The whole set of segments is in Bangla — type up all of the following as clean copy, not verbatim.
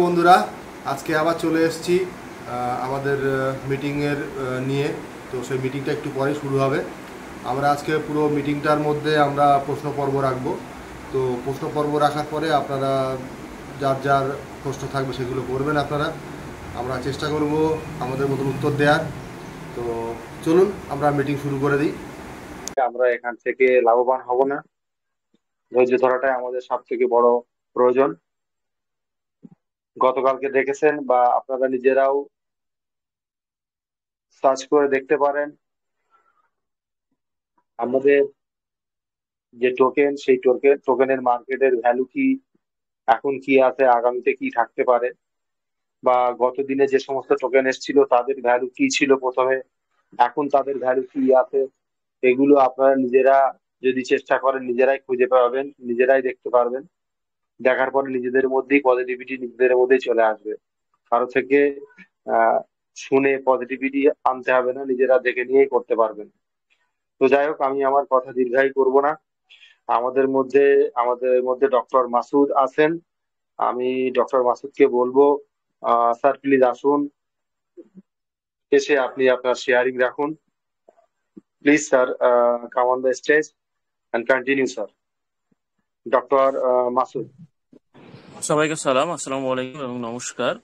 বন্ধুরা, আজকে আবার চলে এসেছি আমাদের মিটিংয়ের নিয়ে। তো সেই মিটিংটা একটু পরে শুরু হবে। আমরা আজকে পুরো মিটিংটার মধ্যে আমরা প্রশ্ন পর্ব রাখবো। তো প্রশ্ন পর্ব রাখার পরে আপনারা যার যার প্রশ্ন থাকবে সেগুলো করবেন আপনারা। আমরা চেষ্টা করব আমাদের মতন উত্তর দেওয়ার। তো চলুন আমরা মিটিং শুরু করে দিই। আমরা এখান থেকে লাভবান হব না। ধৈর্য ধরাটাই আমাদের সব থেকে বড় প্রয়োজন। গতকালকে দেখেছেন বা আপনারা নিজেরাও সার্চ করে দেখতে পারেন, আমাদের যে টোকেন, সেই টোকেনের মার্কেটের ভ্যালু কি, এখন কি আছে, আগামীতে কি থাকতে পারে, বা গত দিনে যে সমস্ত টোকেন এসেছিল তাদের ভ্যালু কি ছিল প্রথমে, এখন তাদের ভ্যালু কি আছে। এগুলো আপনারা নিজেরা যদি চেষ্টা করেন নিজেরাই খুঁজে পাবেন, নিজেরাই দেখতে পারবেন। দেখার পরে নিজেদের মধ্যেই পজিটিভিটি নিজেদের মধ্যেই চলে আসবে। কারো থেকে আহ শুনে পজিটিভিটি আনতে হবে না, নিজেরা দেখে নিয়েই করতে পারবেন। তো যাই হোক, আমি আমার কথা দীর্ঘায়ী করব না। আমাদের মধ্যে আমাদের মধ্যে ডক্টর মাসুদ আছেন। আমি ডক্টর মাসুদকে বলবো, স্যার প্লিজ আসুন, এসে আপনি আপনার শেয়ারিং রাখুন। Please sir, come on the stage and continue sir. Doctor Masud. সবাইকে সালাম, আসসালামু আলাইকুম এবং নমস্কার।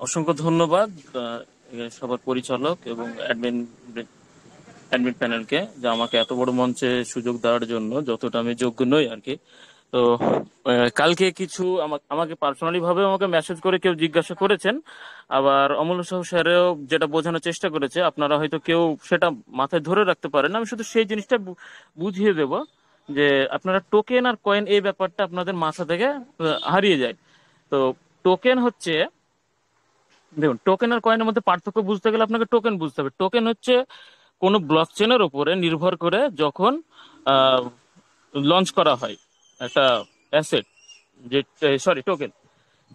অসংখ্য ধন্যবাদ সবার পরিচালক এবং অ্যাডমিন অ্যাডমিন প্যানেলকে, যে আমাকে এত বড় মঞ্চে সুযোগ দেওয়ার জন্য, যতটা আমি যোগ্য নই আর কি। তো কালকে কিছু আমাকে পার্সোনালি ভাবে আমাকে মেসেজ করে কেউ জিজ্ঞাসা করেছেন, আবার অমূল্য সাহু স্যারেও যেটা বোঝানোর চেষ্টা করেছে, আপনারা হয়তো কেউ সেটা মাথায় ধরে রাখতে পারেন। আমি শুধু সেই জিনিসটা বুঝিয়ে দেব যে আপনারা টোকেন আর কয়েন এই ব্যাপারটা আপনাদের মাথা থেকে হারিয়ে যায়। তো টোকেন হচ্ছে, দেখুন, টোকেন আর কয়েনের মধ্যে পার্থক্য বুঝতে গেলে আপনাকে টোকেন বুঝতে হবে। টোকেন হচ্ছে কোনো ব্লক চেনের উপরে নির্ভর করে যখন লঞ্চ করা হয় একটা অ্যাসেট, যে সরি টোকেন।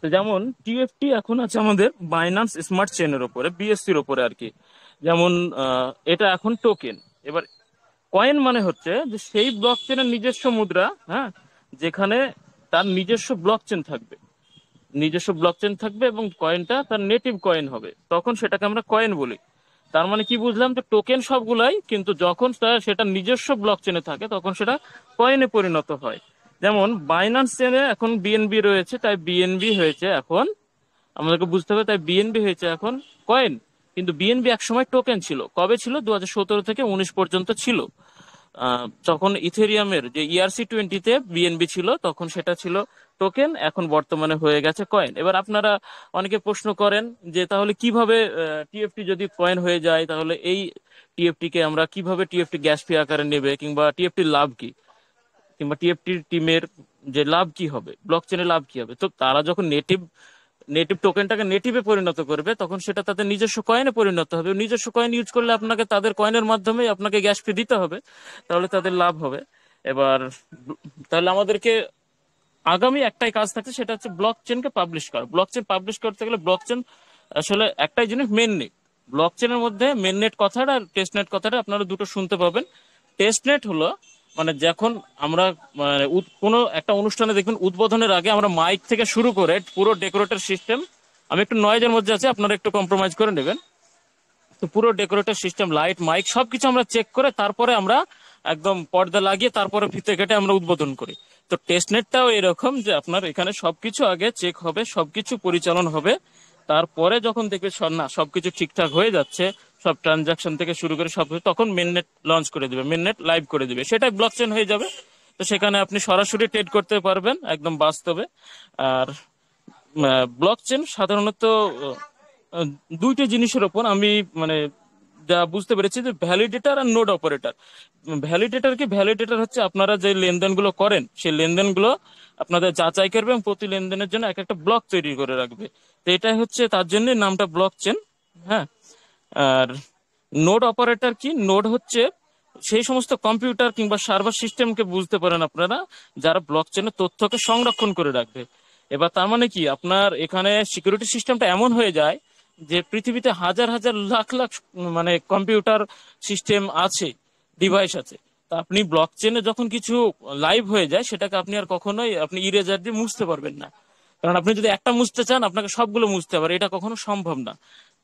তো যেমন টিএফটি এখন আছে আমাদের বাইন্যান্স স্মার্ট চেনের উপরে, বিএসসির উপরে আর কি। যেমন এটা এখন টোকেন। এবার কয়েন মানে হচ্ছে যে সেই ব্লক চেনের নিজস্ব মুদ্রা, হ্যাঁ, যেখানে তার নিজস্ব ব্লক চেন থাকবে, নিজস্ব ব্লক চেন থাকবে এবং কয়েনটা তার নেটিভ কয়েন হবে, তখন সেটাকে আমরা কয়েন বলি। তার মানে কি বুঝলাম, যে টোকেন সবগুলাই, কিন্তু যখন সেটা নিজস্ব ব্লক চেনে থাকে তখন সেটা কয়েনে পরিণত হয়। যেমন বাইন্যান্স চেনে এখন বিএনবি রয়েছে, তাই বিএনবি হয়েছে এখন, আমাদেরকে বুঝতে হবে, তাই বিএনবি হয়েছে এখন কয়েন। কিন্তু বিএনবি একসময় টোকেন ছিল। কবে ছিল? 2017 থেকে 19 পর্যন্ত ছিল। যখন ইথেরিয়ামের যে ERC-20 তে বিএনবি ছিল তখন সেটা ছিল টোকেন, এখন বর্তমানে হয়ে গেছে কয়েন। এবার আপনারা অনেকে প্রশ্ন করেন যে তাহলে কিভাবে টিএফটি যদি কয়েন হয়ে যায়, তাহলে এই টিএফটি কে আমরা কিভাবে টিএফটি গ্যাস ফি আকারে নেবে, কিংবা টিএফটির লাভ কি, কিংবা টিএফটির টিমের যে লাভ কি হবে, ব্লক চেনে লাভ কি হবে। তো তারা যখন নেটিভ নেটিভ টোকেনটাকে নেটিভে পরিণত করবে, তখন সেটা তাদের নিজস্ব কয়েনে পরিণত হবে। নিজস্ব কয়েন ইউজ করলে আপনাকে তাদের কয়েনের মাধ্যমে আপনাকে গ্যাস ফি দিতে হবে, তাহলে তাদের লাভ হবে। এবার তাহলে আমাদেরকে আগামী একটাই কাজ থাকছে, সেটা হচ্ছে ব্লক চেনকে পাবলিশ করা। ব্লক চেন পাবলিশ করতে গেলে ব্লক চেন আসলে একটাই জিনিস, মেন নেট। ব্লক চেনের মধ্যে মেন নেট কথাটা আর টেস্ট নেট কথাটা আপনারা দুটো শুনতে পাবেন। টেস্ট নেট হলো মানে যখন আমরা মানে কোনো একটা অনুষ্ঠানে দেখবেন উদ্বোধনের আগে আমরা মাইক থেকে শুরু করে পুরো ডেকোরেটর সিস্টেম, আমি একটু নয়েজের মধ্যে আছি, আপনারা একটু কম্প্রোমাইজ করে নেবেন। তো পুরো ডেকোরেটর সিস্টেম, লাইট, মাইক সবকিছু আমরা চেক করে তারপরে আমরা একদম পর্দা লাগিয়ে তারপরে ফিতে কেটে আমরা উদ্বোধন করি। তো টেস্ট নেটটাও এরকম, যে আপনার এখানে সবকিছু আগে চেক হবে, সবকিছু পরিচালন হবে, তারপরে যখন দেখবে না সবকিছু ঠিকঠাক হয়ে যাচ্ছে, সব ট্রানজাকশন থেকে শুরু করে সব, তখন মেন নেট লঞ্চ করে দিবে, মেন নেট লাইভ করে দিবে, সেটাই ব্লক চেন হয়ে যাবে। তো সেখানে আপনি সরাসরি ট্রেড করতে পারবেন একদম বাস্তবে। আর ব্লক চেন সাধারণত দুইটা জিনিসের ওপর আমি মানে যা বুঝতে পেরেছি, যে ভ্যালিডেটর আর নোড অপারেটর। ভ্যালিডেটর কি? ভ্যালিডেটর হচ্ছে আপনারা যে লেনদেনগুলো করেন সেই লেনদেনগুলো আপনাদের যাচাই করবে এবং প্রতি লেনদেনের জন্য এক একটা ব্লক তৈরি করে রাখবে। তো এটাই হচ্ছে, তার জন্য নামটা ব্লক চেন। হ্যাঁ। আর নোড অপারেটর কি? নোড হচ্ছে সেই সমস্ত কম্পিউটার কিংবা সার্ভার সিস্টেমকে বুঝতে পারেন আপনারা, যারা ব্লক চেনের তথ্যকে সংরক্ষণ করে রাখবে। এবার তার মানে কি, আপনার এখানে সিকিউরিটি সিস্টেমটা এমন হয়ে যায় যে পৃথিবীতে হাজার হাজার লাখ লাখ মানে কম্পিউটার সিস্টেম আছে, ডিভাইস আছে। তা আপনি ব্লক চেনে যখন কিছু লাইভ হয়ে যায়, সেটাকে আপনি আর কখনোই আপনি ইরেজার দিয়ে মুছতে পারবেন না। কারণ আপনি যদি একটা মুছতে চান আপনাকে সবগুলো মুছতে হবে, এটা কখনো সম্ভব না।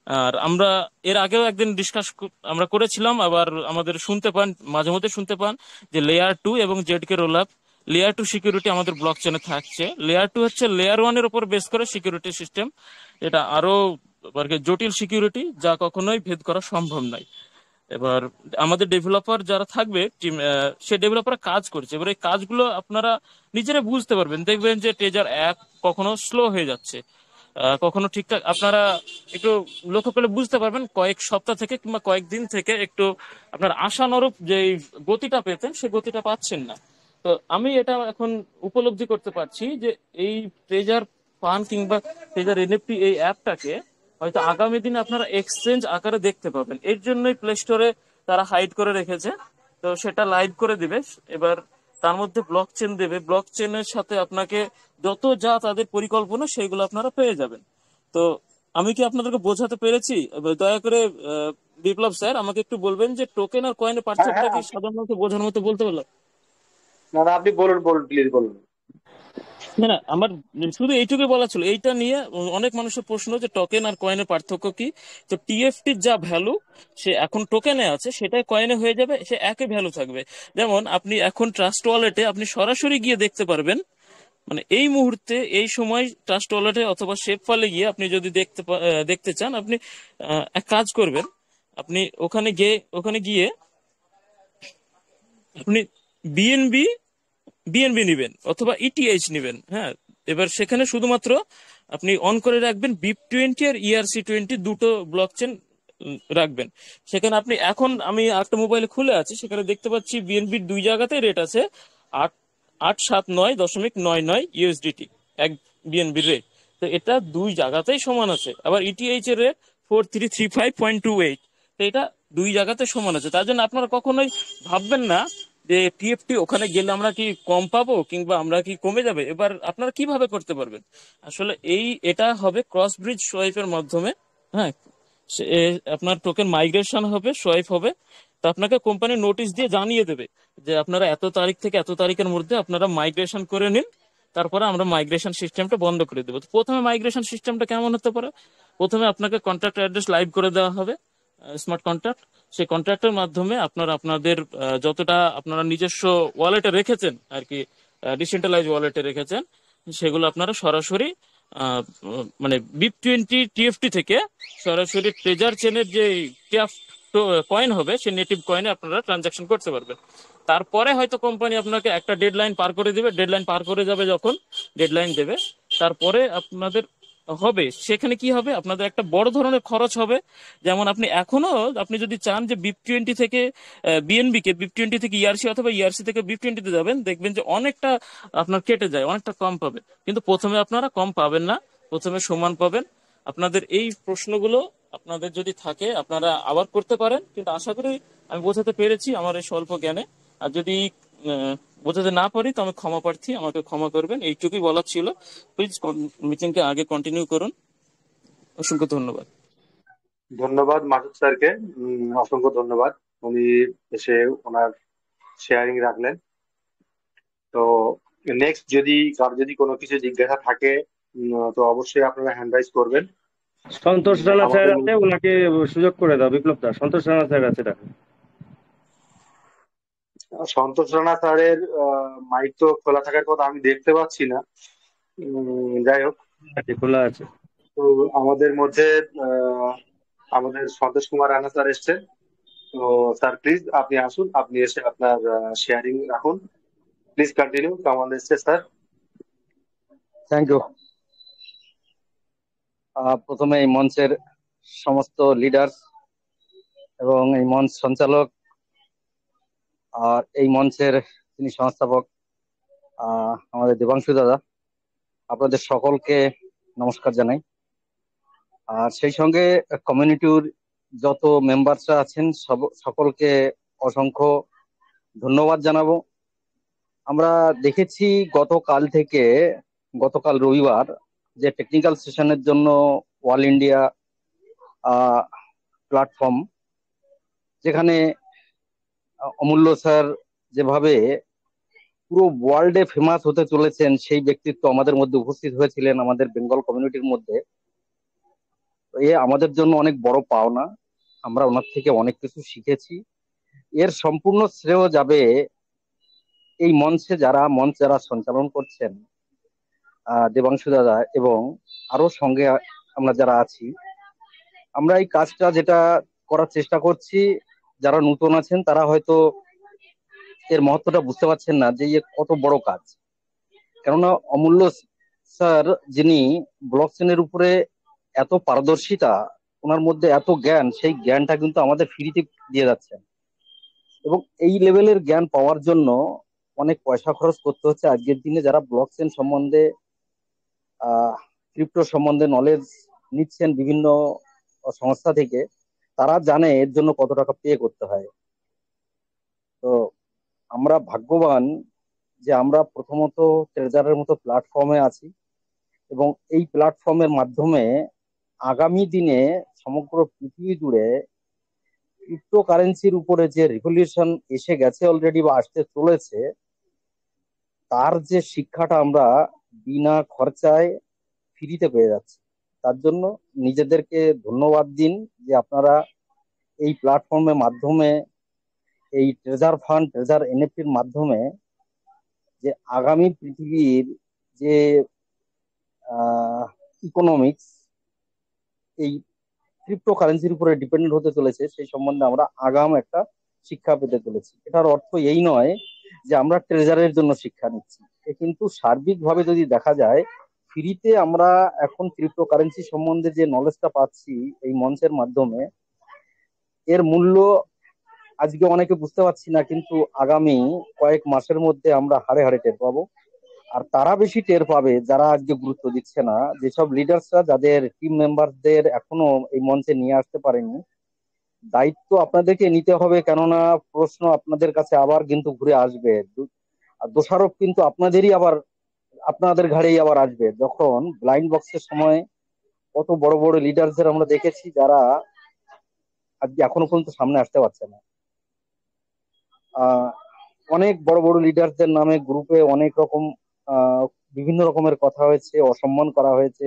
আর আমরা এর আগেও একদিন ডিসকাস আমরা করেছিলাম, আবার আমাদের শুনতে পান, মাঝে মধ্যে শুনতে পান যে লেয়ার 2 এবং জেডকে রোল আপ, লেয়ার 2 সিকিউরিটি আমাদের ব্লক চেনে থাকছে। লেয়ার 2 হচ্ছে লেয়ার 1-এর উপর বেস করে সিকিউরিটি সিস্টেম, এটা আরো আর কি জটিল সিকিউরিটি, যা কখনোই ভেদ করা সম্ভব নয়। এবার আমাদের ডেভেলপার যারা থাকবে টিম, সে ডেভেলপার কাজ করছে, এবার এই কাজগুলো আপনারা নিজেরা বুঝতে পারবেন, দেখবেন যে ট্রেজার অ্যাপ কখনো স্লো হয়ে যাচ্ছে, কখনো ঠিকঠাক আপনারা একটু লক্ষ্য করলে বুঝতে পারবেন কয়েক সপ্তাহ থেকে কিংবা কয়েকদিন থেকে একটু আপনার আশানুরূপ যে গতিটা পেতেন সে গতিটা পাচ্ছেন না। তো আমি এটা এখন উপলব্ধি করতে পারছি যে এই ট্রেজার ফান কিংবা ট্রেজার এনএফটি এই অ্যাপটাকে হয়তো আগামী দিনে আপনারা এক্সচেঞ্জ আকারে দেখতে পাবেন। এর জন্যই প্লে স্টোরে তারা হাইড করে রেখেছে, তো সেটা লাইভ করে দিবে। এবার তার মধ্যে ব্লক চেন দেবে, ব্লক চেনের সাথে আপনাকে যত যা তাদের পরিকল্পনা সেগুলো আপনারা পেয়ে যাবেন। তো আমি কি আপনাদেরকে বোঝাতে পেরেছি? এবার দয়া করে বিপ্লব স্যার আমাকে একটু বলবেন যে টোকেন আর কয়েনের হ্যাঁ, পার্থক্যটা হ্যাঁ, কি সাধারণত বোঝানোর মতো বলতে পারলাম? না না, আপনি বলুন বলুন, প্লিজ বলুন। না না, আমার শুধু এইটুকুই বলা ছিল। এইটা নিয়ে অনেক মানুষের প্রশ্ন যে টোকেন আর কয়েনের পার্থক্য কি। তো টিএফটির যা ভ্যালু সে এখন টোকেনে আছে সেটাই কয়েনে হয়ে যাবে, সে একই ভ্যালু থাকবে। যেমন আপনি এখন ট্রাস্ট ওয়ালেটে আপনি সরাসরি গিয়ে দেখতে পারবেন, মানে এই মুহূর্তে এই সময় ট্রাস্ট ওয়ালেটে অথবা শেপ ফাইলে গিয়ে আপনি যদি দেখতে চান, আপনি এক কাজ করবেন, আপনি ওখানে গিয়ে আপনি বিএনবি বিএনবি নিবেন অথবা ইটিএইচ নিবেন। হ্যাঁ, এবার সেখানে শুধুমাত্র আপনি অন করে রাখবেন BIP20 আর ERC20 দুটো ব্লক চেন রাখবেন। সেখানে আপনি এখন আমি একটা মোবাইলে খুলে আছি, সেখানে দেখতে পাচ্ছি বিএনবির দুই জায়গাতে রেট আছে 8,879.99 USDT এক বিএনবির রেট। তো এটা দুই জায়গাতেই সমান আছে। আবার ইটিএইচ এর রেট 4335.28। তো এটা দুই জায়গাতে সমান আছে, তার জন্য আপনারা কখনোই ভাববেন না যে টিএফটি ওখানে গেলে আমরা কি কম পাবো কিংবা আমরা কি কমে যাবে। এবার আপনারা কিভাবে করতে পারবেন, আসলে এটা হবে ক্রস ব্রিজ সোয়াইপের মাধ্যমে। হ্যাঁ, আপনার টোকেন মাইগ্রেশন হবে, সোয়াইপ হবে, তো আপনাকে কোম্পানি নোটিশ দিয়ে জানিয়ে দেবে যে আপনারা এত তারিখ থেকে এত তারিখের মধ্যে আপনারা মাইগ্রেশন করে নিন, তারপরে আমরা মাইগ্রেশন সিস্টেমটা বন্ধ করে দেবো। তো প্রথমে মাইগ্রেশন সিস্টেমটা কেমন হতে পারে, প্রথমে আপনাকে কন্ট্রাক্ট অ্যাড্রেস লাইভ করে দেওয়া হবে, স্মার্ট কন্ট্রাক্ট। সেই কন্ট্রাক্টের মাধ্যমে আপনারা আপনাদের যতটা আপনারা নিজস্ব ওয়ালেটে রেখেছেন আর কি, ডিসেন্ট্রালাইজ ওয়ালেটে রেখেছেন, সেগুলো আপনারা সরাসরি মানে BIP20 টিএফটি থেকে সরাসরি ট্রেজার চেনের যে কয়েন হবে সেই নেটিভ কয়েনে আপনারা ট্রানজাকশন করতে পারবেন। তারপরে হয়তো কোম্পানি আপনাকে একটা ডেডলাইন পার করে দিবে, ডেডলাইন পার করে যাবে যখন ডেডলাইন দেবে, তারপরে আপনাদের হবে সেখানে কি হবে, আপনাদের একটা বড় ধরনের খরচ হবে। যেমন আপনি যদি চান যে BIP20 থেকে BIP20 থেকে ইআরসি অথবা ইআরসি থেকে BIP20 তে যাবেন, দেখবেন যে অনেকটা আপনার কেটে যায়, অনেকটা কম পাবে। কিন্তু প্রথমে আপনারা কম পাবেন না, প্রথমে সমান পাবেন। আপনাদের এই প্রশ্নগুলো আপনাদের যদি থাকে আপনারা আবার করতে পারেন, কিন্তু আশা করি আমি বোঝাতে পেরেছি আমার এই স্বল্প জ্ঞানে। আর যদি বোঝাতে না পারি তো আমি ক্ষমা প্রার্থী, আমাকে ক্ষমা করবেন। এইটুকুই বলার ছিল। প্লিজ মিটিংকে আগে কন্টিনিউ করুন। অসংখ্য ধন্যবাদ। ধন্যবাদ মাসুদ স্যারকে, অসংখ্য ধন্যবাদ। উনি এসে ওনার শেয়ারিং রাখলেন। তো নেক্সট যদি কোনো কিছু জিজ্ঞাসা থাকে, তো অবশ্যই আপনারা হ্যান্ড রাইজ করবেন। সন্তোষ রানা স্যার আমাদের আছে, ওনাকে সুযোগ করে দাও। বিপ্লব দা, সন্তোষ রানা স্যার আছে, ডাকে। সন্তোষ রানা স্যারের মাইক তো খোলা থাকার কথা আমি দেখতে পাচ্ছি না। যাই হোক, আছে, খোলা আছে। তো আমাদের মধ্যে আমাদের সন্তোষ কুমার রানা স্যার এসছেন। তো স্যার প্লিজ আপনি আসুন, আপনি এসে আপনার শেয়ারিং রাখুন। Please continue. কেমন এসছে স্যার? Thank you. প্রথমে এই মঞ্চের সমস্ত লিডার এবং এই মঞ্চ সঞ্চালক আর এই মঞ্চের যিনি সংস্থাপক আমাদের দেবাংশু দাদা, আপনাদের সকলকে নমস্কার জানাই। আর সেই সঙ্গে কমিউনিটির যত মেম্বারসরা আছেন সকলকে অসংখ্য ধন্যবাদ জানাবো। আমরা দেখেছি গতকাল রবিবার যে টেকনিক্যাল সেশনের জন্য অল ইন্ডিয়া প্ল্যাটফর্ম, যেখানে অমূল্য স্যার যেভাবে পুরো ওয়ার্ল্ডে ফেমাস হতে চলেছেন সেই ব্যক্তিত্ব আমাদের মধ্যে উপস্থিত হয়েছিলেন আমাদের বেঙ্গল কমিউনিটির মধ্যে। এ আমাদের জন্য অনেক বড় পাওনা। আমরা ওনার থেকে অনেক কিছু শিখেছি। এর সম্পূর্ণ শ্রেয় যাবে এই মঞ্চ যারা সঞ্চালন করছেন, দেবাংশু দাদা এবং আরো সঙ্গে আমরা যারা আছি। আমরা এই কাজটা যেটা করার চেষ্টা করছি, যারা নতুন আছেন তারা হয়তো এর মহত্বটা বুঝতে পারছেন না যে কত বড় কাজ। কেননা অমূল্য স্যার, যিনি ব্লক চেনের উপরে এত পারদর্শিতা, ওনার মধ্যে এত জ্ঞান, সেই জ্ঞানটা কিন্তু আমাদের ফ্রিতে দিয়ে যাচ্ছেন। এবং এই লেভেলের জ্ঞান পাওয়ার জন্য অনেক পয়সা খরচ করতে হচ্ছে। আজকের দিনে যারা ব্লক চেন সম্বন্ধে, ক্রিপ্টো সম্বন্ধে নলেজ নিচ্ছেন বিভিন্ন সংস্থা থেকে, তারা জানে এর জন্য কত টাকা পে করতে হয়। তো আমরা ভাগ্যবান যে আমরা প্রথমত ট্রেজারের মতো প্ল্যাটফর্মে আছি, এবং এই প্ল্যাটফর্মের মাধ্যমে আগামী দিনে সমগ্র পৃথিবী জুড়ে ক্রিপ্টোকারেন্সির উপরে যে রিভলিউশন এসে গেছে অলরেডি বা আসতে চলেছে, তার যে শিক্ষাটা আমরা বিনা খরচায় ফ্রিতে পেয়ে যাচ্ছি। তার জন্য নিজেদেরকে ধন্যবাদ দিন যে আপনারা এই প্ল্যাটফর্মের মাধ্যমে, এই ট্রেজার এনএফটির মাধ্যমে যে আগামী পৃথিবীর যে ইকোনমিক্স এই ক্রিপ্টোকারেন্সির উপরে ডিপেন্ডেন্ট হতে চলেছে, সেই সম্বন্ধে আমরা আগাম একটা শিক্ষা পেতে চলেছি। এটার অর্থ এই নয় যে আমরা ট্রেজারের জন্য শিক্ষা নিচ্ছি, কিন্তু সার্বিকভাবে যদি দেখা যায়, ফ্রিতে আমরা এখন ক্রিপ্টোকারেন্সি সম্বন্ধে যে নলেজটা পাচ্ছি এই মঞ্চের মাধ্যমে, এর মূল্য আজকে অনেকে বুঝতে পারছি না, কিন্তু আগামী কয়েক মাসের মধ্যে আমরা হাড়ে হাড়ে টের পাবো। আর তারা বেশি টের পাবে যারা আজকে গুরুত্ব দিচ্ছে না, যেসব লিডার্সরা যাদের টিম মেম্বারদের এখনো এই মঞ্চে নিয়ে আসতে পারেনি। দায়িত্ব আপনাদেরকে নিতে হবে, কেননা প্রশ্ন আপনাদের কাছে আবার কিন্তু ঘুরে আসবে, আর দোষারোপ কিন্তু আপনাদের ঘাড়েই আবার আসবে। যখন ব্লাইন্ড বক্সের সময় কত বড় বড় লিডারদের আমরা দেখেছি যারা আজকে এখনো পর্যন্ত সামনে আসতে পারছে না। অনেক বড় বড় লিডারদের নামে গ্রুপে অনেক রকম বিভিন্ন রকমের কথা হয়েছে, অসম্মান করা হয়েছে,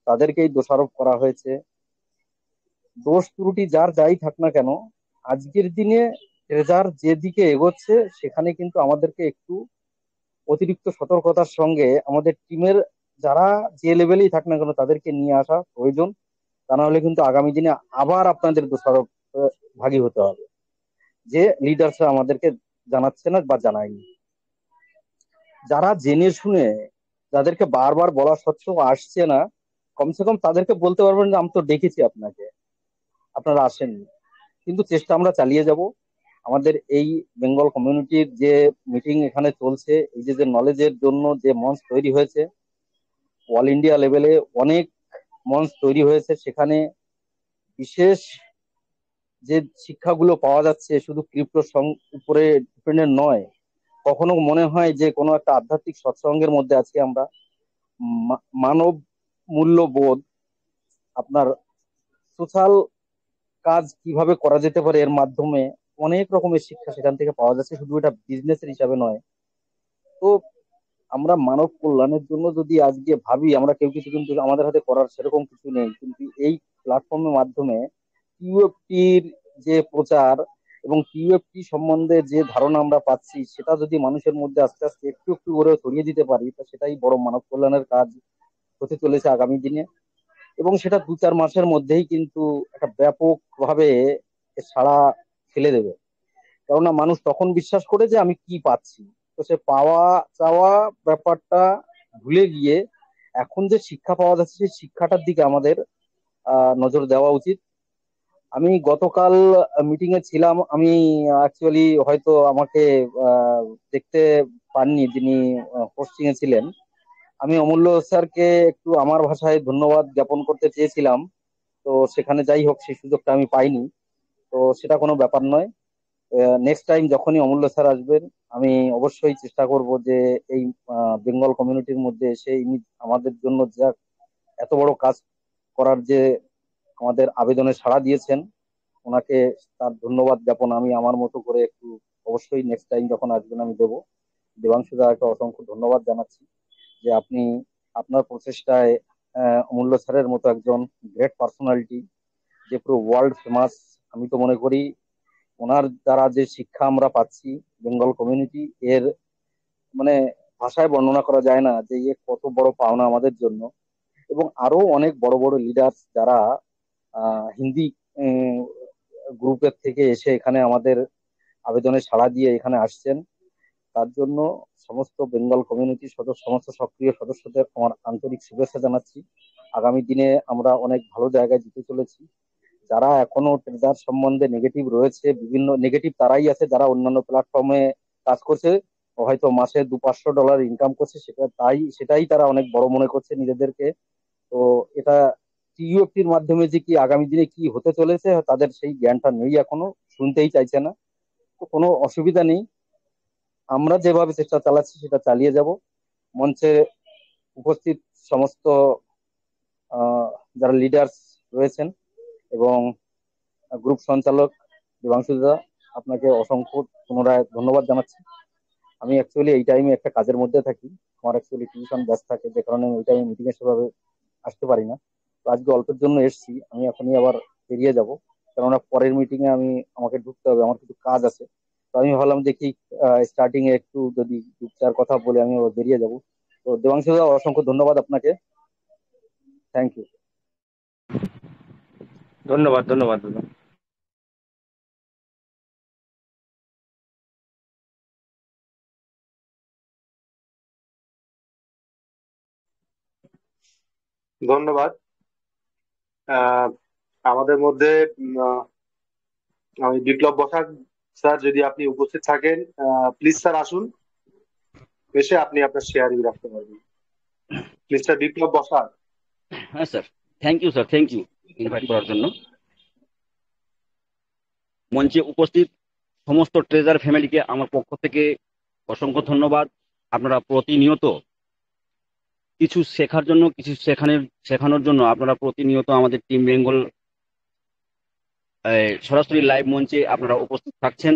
তাদেরকেই দোষারোপ করা হয়েছে। দোষ ত্রুটি যার যাই থাক না কেন, আজকের দিনে ট্রেজার যেদিকে এগোচ্ছে সেখানে কিন্তু আমাদেরকে একটু অতিরিক্ত সতর্কতার সঙ্গে আমাদের টিমের যারা যে লেভেলেই থাক না কেন তাদেরকে নিয়ে আসা প্রয়োজন। তা না হলে কিন্তু আগামী দিনে আবার আপনাদের দোষারোপ ভাগী হতে হবে যে লিডার্সরা আমাদেরকে জানাচ্ছে না বা জানায়নি। যারা জেনে শুনে, যাদেরকে বারবার বলা সত্ত্বেও আসছে না, কমসে কম তাদেরকে বলতে পারবেন যে আমি তো ডেকেছি আপনাকে, আপনারা আসেননি। কিন্তু চেষ্টা আমরা চালিয়ে যাব। আমাদের এই বেঙ্গল কমিউনিটির যে মিটিং এখানে চলছে, এই যে নলেজের জন্য যে মঞ্চ তৈরি হয়েছে, অল ইন্ডিয়া লেভেলে অনেক মঞ্চ তৈরি হয়েছে, সেখানে বিশেষ যে শিক্ষাগুলো পাওয়া যাচ্ছে শুধু ক্রিপ্টোর উপরে ডিপেন্ডেন্ট নয়। কখনো মনে হয় যে কোনো একটা আধ্যাত্মিক সৎসঙ্গের মধ্যে আছি আমরা। মানব মূল্যবোধ, আপনার সোশ্যাল কাজ কিভাবে করা যেতে পারে, এর মাধ্যমে অনেক রকমের শিক্ষা সেখান থেকে পাওয়া যাচ্ছে, শুধু এটা বিজনেসের হিসাবে নয়। তো আমরা মানব কল্যাণের জন্য যদি আজকে ভাবি, আমরা কেউ কিছু কিন্তু আমাদের হাতে করার সেরকম কিছু নেই, কিন্তু এই প্ল্যাটফর্মের মাধ্যমে কিউএফটির যে প্রচার এবং কিউএফটি সম্বন্ধে যে ধারণা আমরা পাচ্ছি, সেটা যদি মানুষের মধ্যে আস্তে আস্তে একটু একটু করে ছড়িয়ে দিতে পারি, তো সেটাই বড় মানব কল্যাণের কাজ হতে চলেছে আগামী দিনে। এবং সেটা 2-4 মাসের মধ্যেই কিন্তু একটা ব্যাপক ভাবে সাড়া ফেলে দেবে। কেননা মানুষ তখন বিশ্বাস করে যে আমি কি পাচ্ছি, তো সে পাওয়া চাওয়া ব্যাপারটা ভুলে গিয়ে এখন যে শিক্ষা পাওয়া যাচ্ছে সেই শিক্ষাটার দিকে আমাদের নজর দেওয়া উচিত। আমি গতকাল মিটিং এ ছিলাম। আমি অ্যাকচুয়ালি হয়তো আমাকে আহ, দেখতে পাননি যিনি পোস্টিং এ ছিলেন। আমি অমূল্য স্যারকে একটু আমার ভাষায় ধন্যবাদ জ্ঞাপন করতে চেয়েছিলাম, তো সেখানে যাই হোক সেই সুযোগটা আমি পাইনি। তো সেটা কোনো ব্যাপার নয়। নেক্সট টাইম যখনই অমূল্য স্যার আসবেন, আমি অবশ্যই চেষ্টা করব যে এই বেঙ্গল কমিউনিটির মধ্যে এসে ইনি আমাদের জন্য যা এত বড় কাজ করার যে আমাদের আবেদনে সাড়া দিয়েছেন, ওনাকে তার ধন্যবাদ জ্ঞাপন আমি আমার মতো করে একটু অবশ্যই নেক্সট টাইম যখন আসবেন আমি দেবো। দেবাংশু দাকে অসংখ্য ধন্যবাদ জানাচ্ছি যে আপনি আপনার প্রচেষ্টায় অমূল্য স্যারের মতো একজন গ্রেট পার্সোনালিটি, যে পুরো ওয়ার্ল্ড ফেমাস, আমি তো মনে করি ওনার দ্বারা যে শিক্ষা আমরা পাচ্ছি বেঙ্গল কমিউনিটি, এর মানে ভাষায় বর্ণনা করা যায় না যে কত বড় পাওনা আমাদের জন্য। এবং আরো অনেক বড় বড় লিডার যারা হিন্দি গ্রুপের থেকে এসে এখানে আমাদের আবেদনে সাড়া দিয়ে এখানে আসছেন, তার জন্য সমস্ত বেঙ্গল কমিউনিটির সমস্ত সক্রিয় সদস্যদের আমার আন্তরিক শুভেচ্ছা জানাচ্ছি। আগামী দিনে আমরা অনেক ভালো জায়গায় যেতে চলেছি। যারা এখনো ট্রেজার সম্বন্ধে নেগেটিভ রয়েছে, বিভিন্ন নেগেটিভ তারাই আছে যারা অন্যান্য প্ল্যাটফর্মে কাজ করছে, হয়তো মাসে $200-500 ইনকাম করছে, সেটাই তারা অনেক বড় মনে করছে নিজেদেরকে। তো এটা টিইউএফটির মাধ্যমে যে কি আগামী দিনে কি হতে চলেছে তাদের সেই জ্ঞানটা নেই, এখনো শুনতেই চাইছে না। তো কোনো অসুবিধা নেই, আমরা যেভাবে চেষ্টা চালাচ্ছি সেটা চালিয়ে যাব। মঞ্চে উপস্থিত সমস্ত যারা লিডার্স রয়েছেন এবং গ্রুপ সঞ্চালক দেবাংশু দা, আপনাকে অসংখ্য পুনরায় ধন্যবাদ জানাচ্ছি। আমি অ্যাকচুয়ালি এই টাইমে একটা কাজের মধ্যে থাকি, আমার অ্যাকচুয়ালি টিউশন ব্যাচ থাকে, যে কারণে আমি এই টাইমে মিটিং এ সেভাবে আসতে পারি না। তো আজকে অল্পের জন্য এসেছি, আমি এখনই আবার বেরিয়ে যাব, কেননা পরের মিটিং এ আমাকে ঢুকতে হবে, আমার কিছু কাজ আছে। তো আমি ভাবলাম দেখি স্টার্টিং এ একটু যদি দু চার কথা বলে আমি আবার বেরিয়ে যাব। তো দেবাংশু দা, অসংখ্য ধন্যবাদ আপনাকে, থ্যাংক ইউ। ধন্যবাদ ধন্যবাদ দাদা। ধন্যবাদ। আহ, আমাদের মধ্যে আমি বিপ্লব বসাক স্যার, যদি আপনি উপস্থিত থাকেন, প্লিজ স্যার আসুন, এসে আপনি আপনার শেয়ারিং রাখতে পারবেন। প্লিজ স্যার, বিপ্লব বসাক। হ্যাঁ sir, thank you sir, thank you invite করার জন্য। মঞ্চে উপস্থিত সমস্ত ট্রেজার ফ্যামিলিকে আমার পক্ষ থেকে অসংখ্য ধন্যবাদ। আপনারা প্রতিনিয়ত কিছু শেখার জন্য, কিছু শেখানোর জন্য আপনারা প্রতিনিয়ত আমাদের টিম বেঙ্গল সরাসরি লাইভ মঞ্চে আপনারা উপস্থিত থাকছেন।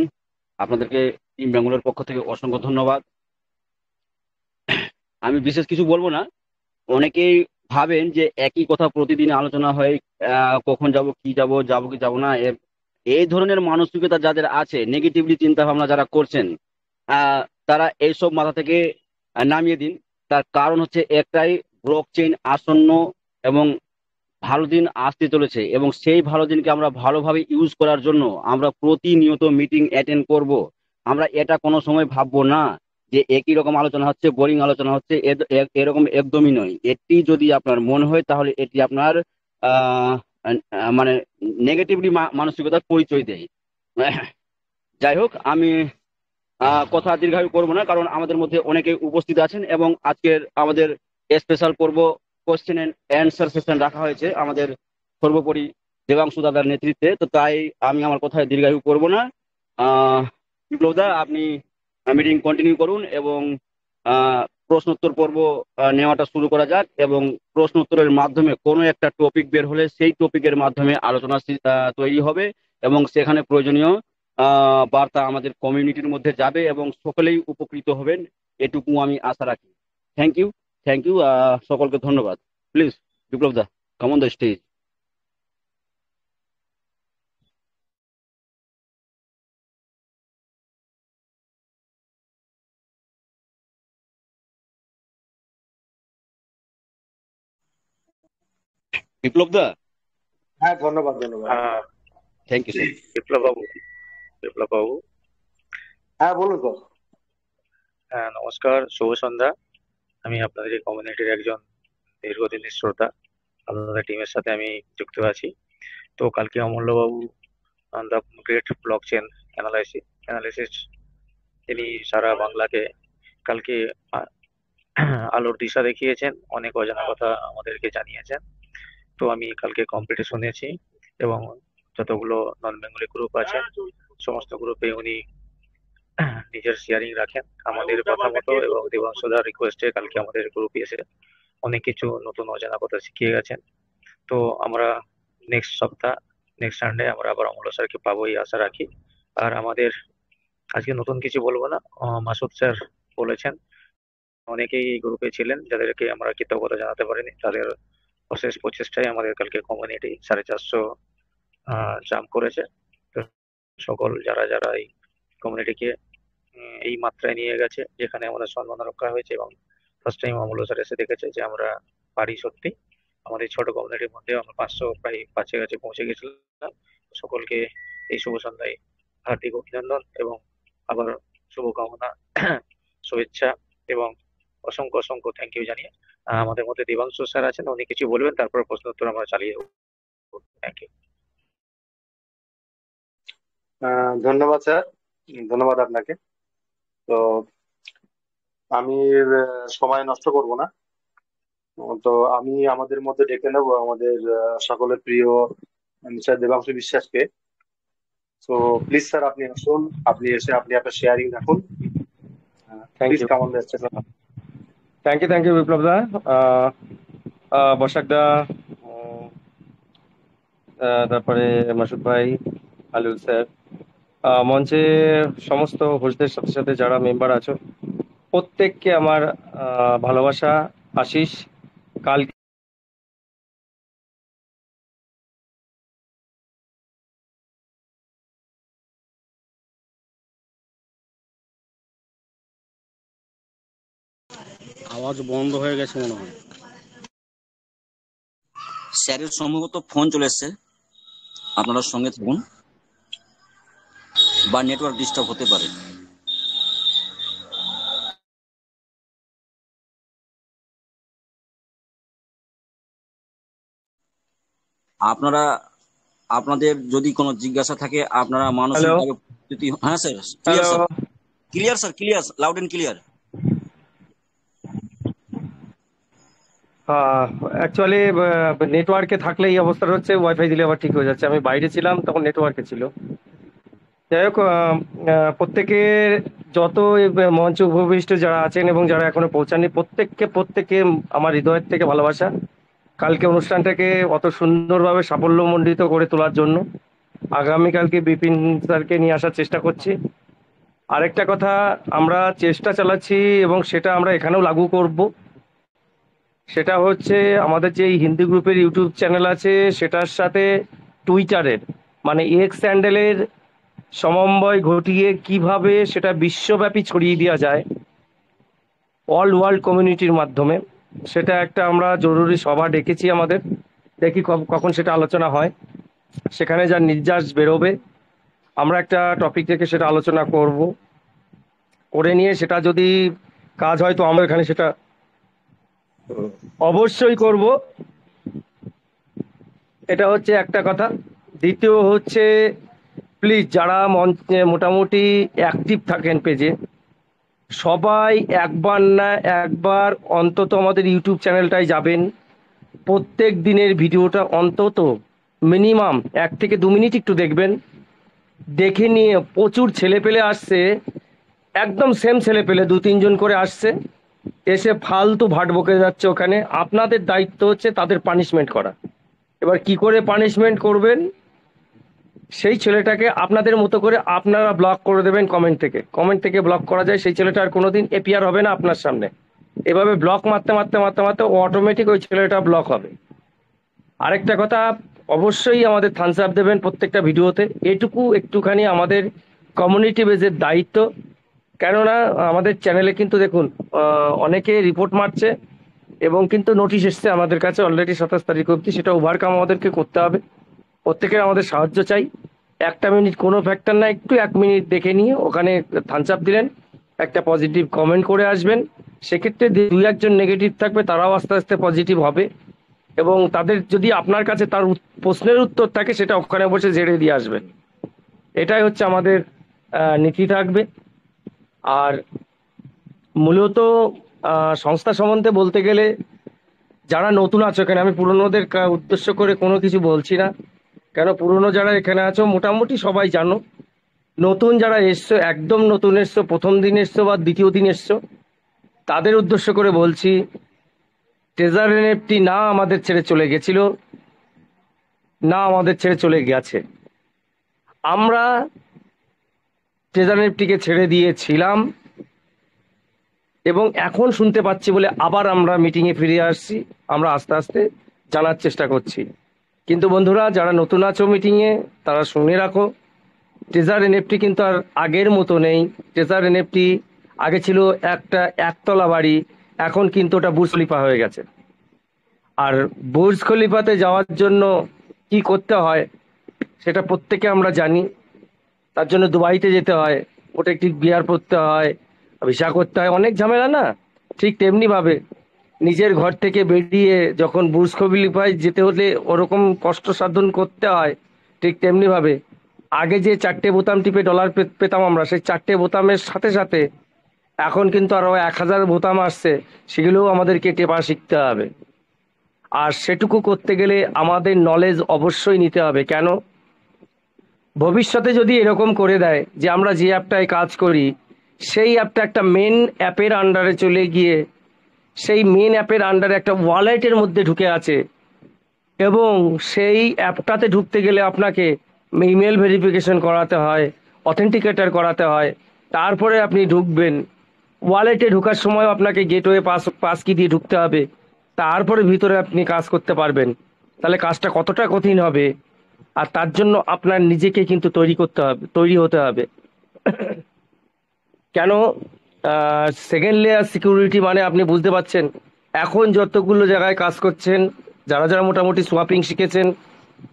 আপনাদেরকে টিম বেঙ্গলের পক্ষ থেকে অসংখ্য ধন্যবাদ। আমি বিশেষ কিছু বলবো না। অনেকেই ভাবেন যে একই কথা প্রতিদিন আলোচনা হয়, কখন যাব, কি যাব কি যাব না, এই ধরনের মানসিকতা যাদের আছে, নেগেটিভলি চিন্তা ভাবনা যারা করছেন, তারা এইসব মাথা থেকে নামিয়ে দিন। তার কারণ হচ্ছে একটাই, ব্লক চেইন আসন্ন এবং ভালো দিন আসতে চলেছে, এবং সেই ভালো দিনকে আমরা ভালোভাবে ইউজ করার জন্য আমরা প্রতিনিয়ত মিটিং অ্যাটেন্ড করব। আমরা এটা কোনো সময় ভাববো না যে একই রকম আলোচনা হচ্ছে, বোরিং আলোচনা হচ্ছে, এরকম একদমই নয়। এটি যদি আপনার মনে হয় তাহলে এটি আপনার আহ মানে নেগেটিভলি মানসিকতার পরিচয় দেয়। যাই হোক, আমি কথা দীর্ঘায়ু করবো না, কারণ আমাদের মধ্যে অনেকে উপস্থিত আছেন এবং আজকের আমাদের স্পেশাল পর্ব কোশ্চেন এন্ড অ্যান্সার সেশন রাখা হয়েছে আমাদের সর্বোপরি দেবাংশু দাদার নেতৃত্বে। তো তাই আমি আমার কথায় দীর্ঘায়ু করব না। বিপ্লব দা, আপনি মিটিং কন্টিনিউ করুন এবং প্রশ্নোত্তর পর্ব নেওয়াটা শুরু করা যাক, এবং প্রশ্নোত্তরের মাধ্যমে কোনো একটা টপিক বের হলে সেই টপিকের মাধ্যমে আলোচনা তৈরি হবে এবং সেখানে প্রয়োজনীয় বার্তা আমাদের কমিউনিটির মধ্যে যাবে এবং সকলেই উপকৃত হবেন, এটুকু আমি আশা রাখি। থ্যাংক ইউ, থ্যাংক ইউ, সকলকে ধন্যবাদ। Please Biplob da, come on the stage. Biplob da. হ্যাঁ, ধন্যবাদ ধন্যবাদ। Thank you sir. বিপ্লব বাবু, বিপ্লব বাবু, হ্যাঁ বলুন তো। হ্যাঁ নমস্কার, শুভ সন্ধ্যা। আমি আপনাদের এই কমিউনিটির একজন দীর্ঘদিনের শ্রোতা, আপনাদের টিমের সাথে আমি যুক্ত আছি। তো কালকে অমূল্য বাবু, the great block chain analysis, তিনি সারা বাংলাকে কালকে আলোর দিশা দেখিয়েছেন, অনেক অজানা কথা আমাদেরকে জানিয়েছেন। তো আমি কালকে কমপ্লিট শুনেছি এবং যতগুলো নন বেঙ্গলি গ্রুপ আছে সমস্ত গ্রুপে উনি নিজের শেয়ারিং রাখেন আমাদের কথা মতো, এবং দেবাংশুদার রিকোয়েস্টে কালকে আমাদের গ্রুপে এসে অনেক কিছু নতুন অজানা কথা শিখিয়ে গেছেন। তো আমরা নেক্সট সানডে আমরা আবার অমূল্য স্যারকে পাবো এই আশা রাখি। আর আমাদের আজকে নতুন কিছু বলবো না, মাসুদ স্যার বলেছেন। অনেকেই এই গ্রুপে ছিলেন যাদেরকে আমরা কৃতজ্ঞতা জানাতে পারিনি, তাদের অশেষ প্রচেষ্টায় আমাদের কালকে কমিউনিটি 450 জাম্প করেছে। তো সকল যারা যারা এই কমিউনিটিকে এই মাত্রায় নিয়ে গেছে, যেখানে আমাদের সম্মান রক্ষা হয়েছে, এবং ফার্স্ট টাইম অমূল্য স্যার এসে দেখেছে যে আমরা পারি সত্যি। আমাদের ছোট কমিউনিটির মধ্যে আমরা 500 প্রায় কাছে পৌঁছে গেছিলাম। সকলকে এই শুভ সন্ধ্যায় হার্দিক অভিনন্দন এবং আবার শুভকামনা, শুভেচ্ছা এবং অসংখ্য অসংখ্য থ্যাংক ইউ জানিয়ে আমাদের মধ্যে দেবাংশু স্যার আছেন, উনি কিছু বলবেন, তারপর প্রশ্ন উত্তর আমরা চালিয়ে দেবো। Thank you. ধন্যবাদ স্যার, ধন্যবাদ আপনাকে। তো আমি সময় নষ্ট করব না। তো আমি আমাদের মধ্যে ডেকে নেবো আমাদের সকলের প্রিয় মিস্টার দেবাংশু বিশ্বাসকে। তো প্লিজ স্যার আপনি আসুন, আপনি এসে আপনি আপনার শেয়ারিং রাখুন। Thank please you, come on the stage. Thank you Biplob da, Basak da, তারপরে মাসুদ ভাই, আলুল স্যার, মঞ্চে সমস্ত হোস্টদের সাথে সাথে যারা মেম্বার আছো, প্রত্যেককে আমার ভালোবাসা, আশিস। কাল আওয়াজ বন্ধ হয়ে গেছে মনে হয়। স্যারের সম্ভবত ফোন চলে এসছে, আপনারা সঙ্গে থাকুন, বা নেটওয়ার্ক ডিস্টার্ব হতে পারে। আপনারা আপনাদের যদি কোনো জিজ্ঞাসা থাকে আপনারা মানসিকভাবে যদি, হ্যাঁ sir, clear hello, sir, clear sir, clear, loud and clear. Actually নেটওয়ার্কে থাকলে এই অবস্থাটা হচ্ছে, ওয়াইফাই দিলে আবার ঠিক হয়ে যাচ্ছে। আমি বাইরে ছিলাম তখন নেটওয়ার্কে ছিল। যাই হোক, প্রত্যেকের যত এই মঞ্চ উপবিষ্ট যারা আছেন এবং যারা এখনো পৌঁছাননি, প্রত্যেককে আমার হৃদয়ের থেকে ভালোবাসা। কালকে অনুষ্ঠানটাকে অত সুন্দরভাবে সাফল্যমণ্ডিত করে তোলার জন্য আগামীকালকে বিপিন স্যারকে নিয়ে আসার চেষ্টা করছি। আরেকটা কথা, আমরা চেষ্টা চালাচ্ছি এবং সেটা আমরা এখানেও লাগু করব। সেটা হচ্ছে আমাদের যে হিন্দি গ্রুপের ইউটিউব চ্যানেল আছে সেটার সাথে টুইটারের মানে এক্স স্যান্ডেলের সমন্বয় ঘটিয়ে কিভাবে সেটা বিশ্বব্যাপী ছড়িয়ে দেওয়া যায় অল ওয়ার্ল্ড কমিউনিটির মাধ্যমে, সেটা একটা আমরা জরুরি সভা ডেকেছি আমাদের। দেখি কখন সেটা আলোচনা হয়, সেখানে যা নির্যাস বেরোবে আমরা একটা টপিক থেকে সেটা আলোচনা করব, করে নিয়ে সেটা যদি কাজ হয় তো আমরা এখানে সেটা অবশ্যই করব। এটা হচ্ছে একটা কথা। দ্বিতীয় হচ্ছে, প্লিজ যারা মঞ্চে মোটামুটি অ্যাক্টিভ থাকেন পেজে, সবাই একবার না একবার অন্তত আমাদের ইউটিউব চ্যানেলটায় যাবেন। প্রত্যেক দিনের ভিডিওটা অন্তত মিনিমাম 1 থেকে 2 মিনিট একটু দেখবেন। দেখে নিয়ে প্রচুর ছেলেপেলে আসছে, একদম সেম ছেলেপেলে 2-3 জন করে আসছে, এসে ফালতু ভাট বকে যাচ্ছে। ওখানে আপনাদের দায়িত্ব হচ্ছে তাদের পানিশমেন্ট করা। এবার কি করে পানিশমেন্ট করবেন, সেই ছেলেটাকে আপনাদের মতো করে আপনারা ব্লক করে দেবেন কমেন্ট থেকে ব্লক করা যায়। সেই ছেলেটা আর কোনোদিন এপিআর হবে না আপনার সামনে। এভাবে ব্লক মারতে মারতে মারতে মারতে অটোমেটিক ওই ছেলেটা ব্লক হবে। আরেকটা কথা, অবশ্যই আমাদের থামস আপ দেবেন প্রত্যেকটা ভিডিওতে। এটুকু একটুখানি আমাদের কমিউনিটি বেজের দায়িত্ব। কেননা আমাদের চ্যানেলে কিন্তু দেখুন অনেকে রিপোর্ট মারছে এবং কিন্তু নোটিশ এসছে আমাদের কাছে অলরেডি 27 তারিখ অবধি। সেটা ওভারকাম আমাদেরকে করতে হবে। প্রত্যেকের আমাদের সাহায্য চাই। 1টা মিনিট কোনো ফ্যাক্টর না, একটু 1 মিনিট দেখে নিয়ে ওখানে থামস আপ দিলেন, একটা পজিটিভ কমেন্ট করে আসবেন। সেক্ষেত্রে 2-1 জন নেগেটিভ থাকবে, তারাও আস্তে আস্তে পজিটিভ হবে। এবং তাদের যদি আপনার কাছে তার প্রশ্নের উত্তর থাকে সেটা ওখানে বসে ঝেড়ে দিয়ে আসবেন। এটাই হচ্ছে আমাদের নীতি থাকবে। আর মূলত সংস্থা সম্বন্ধে বলতে গেলে, যারা নতুন আছো এখানে, আমি পুরনোদের উদ্দেশ্য করে কোনো কিছু বলছি না, কেন পুরনো যারা এখানে আছো মোটামুটি সবাই জানো। নতুন যারা এসছো, একদম নতুন এসছো, প্রথম দিন এসছো বা দ্বিতীয় দিন এসছো, তাদের উদ্দেশ্য করে বলছি, ট্রেজার এনএফটি না আমাদের ছেড়ে চলে গেছিল, না আমাদের ছেড়ে চলে গেছে। আমরা ট্রেজার এনএফটিকে ছেড়ে দিয়েছিলাম এবং এখন শুনতে পাচ্ছি বলে আবার আমরা মিটিংয়ে ফিরে আসছি, আমরা আস্তে আস্তে জানার চেষ্টা করছি। কিন্তু বন্ধুরা যারা নতুন আছো মিটিংয়ে, তারা শুনে রাখো, ট্রেজার এনএফটি কিন্তু আর আগের মতো নেই। ট্রেজার এনএফটি আগে ছিল একটা একতলা বাড়ি, এখন কিন্তু ওটা বুর্জ খলিফা হয়ে গেছে। আর বুর্জ খলিফাতে যাওয়ার জন্য কি করতে হয় সেটা প্রত্যেকে আমরা জানি। তার জন্য দুবাইতে যেতে হয়, প্রোটেক্টিভ গিয়ার পরতে হয়, ভিসা করতে হয়, অনেক ঝামেলা না? ঠিক তেমনি ভাবে নিজের ঘর থেকে বেরিয়ে যখন বুর্জ খলিফায় যেতে হলে ওরকম কষ্ট সাধন করতে হয়, ঠিক তেমনি ভাবে আগে যে 4টে বোতাম টিপে ডলার পেতাম আমরা, সেই 4টে বোতামের সাথে সাথে এখন কিন্তু আরো 1000 বোতাম আসছে, সেগুলোও আমাদেরকে টেপা শিখতে হবে। আর সেটুকু করতে গেলে আমাদের নলেজ অবশ্যই নিতে হবে। কেন? ভবিষ্যতে যদি এরকম করে দেয় যে আমরা যে অ্যাপটায় কাজ করি সেই অ্যাপটা একটা মেন অ্যাপের আন্ডারে চলে গিয়ে সেই মেন অ্যাপের আন্ডারে একটা ওয়ালেটের মধ্যে ঢুকে আছে, এবং সেই অ্যাপটাতে ঢুকতে গেলে আপনাকে ইমেল ভেরিফিকেশন করাতে হয়, অথেন্টিকেটর করাতে হয়, তারপরে আপনি ঢুকবেন। ওয়ালেটে ঢোকার সময় আপনাকে গেটওয়ে পাস কি দিয়ে ঢুকতে হবে, তারপরে ভিতরে আপনি কাজ করতে পারবেন। তাহলে কাজটা কতটা কঠিন হবে, আর তার জন্য আপনার নিজেকে কিন্তু তৈরি হতে হবে। কেন? সেকেন্ড লেয়ার সিকিউরিটি মানে আপনি বুঝতে পারছেন, এখন যতগুলো জায়গায় কাজ করছেন, যারা যারা মোটামুটি সোয়াপিং শিখেছেন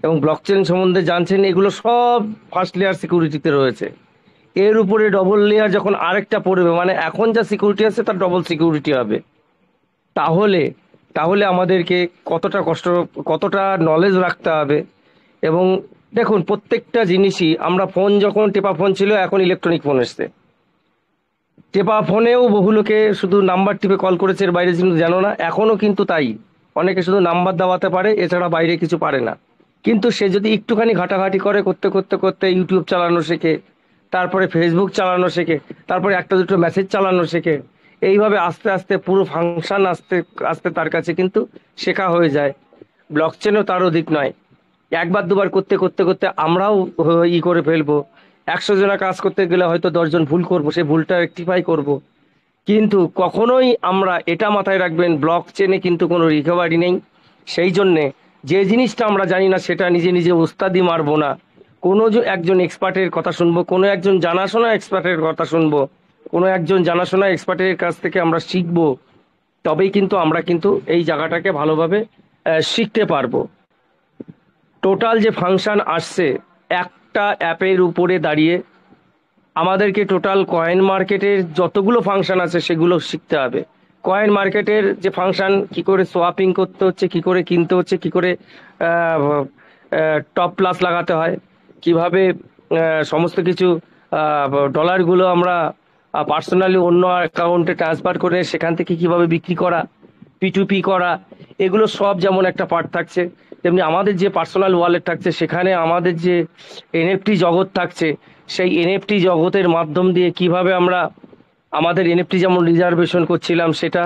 এবং ব্লকচেন সম্বন্ধে জানছেন, এগুলো সব ফার্স্ট লেয়ার সিকিউরিটিতে রয়েছে। এর উপরে ডবল লেয়ার যখন আরেকটা পড়বে, মানে এখন যা সিকিউরিটি আছে তার ডবল সিকিউরিটি হবে। তাহলে তাহলে আমাদেরকে কতটা নলেজ রাখতে হবে। এবং দেখুন, প্রত্যেকটা জিনিসই আমরা ফোন, যখন টেপা ফোন ছিল, এখন ইলেকট্রনিক ফোন এসছে। টেপা ফোনেও বহু লোকে শুধু নাম্বার টিপে কল করেছে, এর বাইরে কিন্তু জানো না। এখনও কিন্তু তাই, অনেকে শুধু নাম্বার দাবাতে পারে, এছাড়া বাইরে কিছু পারে না। কিন্তু সে যদি একটুখানি ঘাটাঘাটি করতে করতে করতে ইউটিউব চালানো শেখে, তারপরে ফেসবুক চালানো শেখে, তারপরে একটা দুটো মেসেজ চালানো শেখে, এইভাবে আস্তে আস্তে পুরো ফাংশন আস্তে আস্তে তার কাছে কিন্তু শেখা হয়ে যায়। ব্লকচেনও তার অধিক নয়। একবার দুবার করতে করতে করতে আমরাও করে ফেলবো। 100 জনা কাজ করতে গেলে হয়তো 10 জন ভুল করবো, সেই ভুলটা রেকটিফাই করব। কিন্তু কখনোই আমরা এটা মাথায় রাখবেন, ব্লক চেনে কিন্তু কোনো রিকভারি নেই। সেই জন্যে যে জিনিসটা আমরা জানি না সেটা নিজে নিজে ওস্তাদি মারবো না। কোনো একজন এক্সপার্টের কথা শুনবো, কোনো একজন জানাশোনা এক্সপার্টের কথা শুনবো, কোনো একজন জানাশোনা এক্সপার্টের কাছ থেকে আমরা শিখবো। তবেই কিন্তু আমরা কিন্তু এই জায়গাটাকে ভালোভাবে শিখতে পারবো। টোটাল যে ফাংশন আসছে একটা অ্যাপের উপরে দাঁড়িয়ে, আমাদেরকে টোটাল কয়েন মার্কেটের যতগুলো ফাংশন আছে সেগুলো শিখতে হবে। কয়েন মার্কেটের যে ফাংশন, কি করে সোয়াপিং করতে হচ্ছে, কি করে কিনতে হচ্ছে, কি করে টপ প্লাস লাগাতে হয়, কিভাবে সমস্ত কিছু ডলারগুলো আমরা পার্সোনালি অন্য অ্যাকাউন্টে ট্রান্সফার করে সেখান থেকে কিভাবে বিক্রি করা, P2P করা, এগুলো সব যেমন একটা পার্ট থাকছে, তেমনি আমাদের যে পার্সোনাল ওয়ালেট থাকছে সেখানে আমাদের যে এনএফটি জগৎ থাকছে, সেই এনএফটি জগতের মাধ্যম দিয়ে কিভাবে আমরা আমাদের এনএফটি যেমন রিজার্ভেশন করছিলাম, সেটা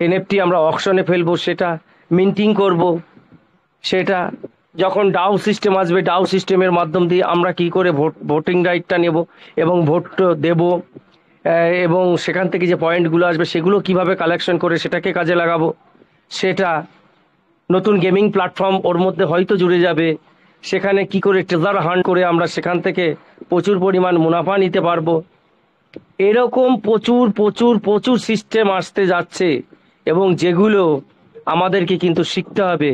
এনএফটি আমরা অকশনে ফেলবো, সেটা মিন্টিং করব, সেটা যখন ডাউ সিস্টেম আসবে ডাউ সিস্টেমের মাধ্যম দিয়ে আমরা কি করে ভোটিং রাইটটা নেব এবং ভোট দেব, এবং সেখান থেকে যে পয়েন্টগুলো আসবে সেগুলো কিভাবে কালেকশন করে সেটাকে কাজে লাগাবো। সেটা নতুন গেমিং প্ল্যাটফর্ম ওর মধ্যে হয়তো জুড়ে যাবে, সেখানে কি করে ট্রেজার হান্ট করে আমরা সেখান থেকে প্রচুর পরিমাণ মুনাফা নিতে পারবো। এরকম প্রচুর প্রচুর প্রচুর সিস্টেম আসতে যাচ্ছে, এবং যেগুলো আমাদেরকে কিন্তু শিখতে হবে।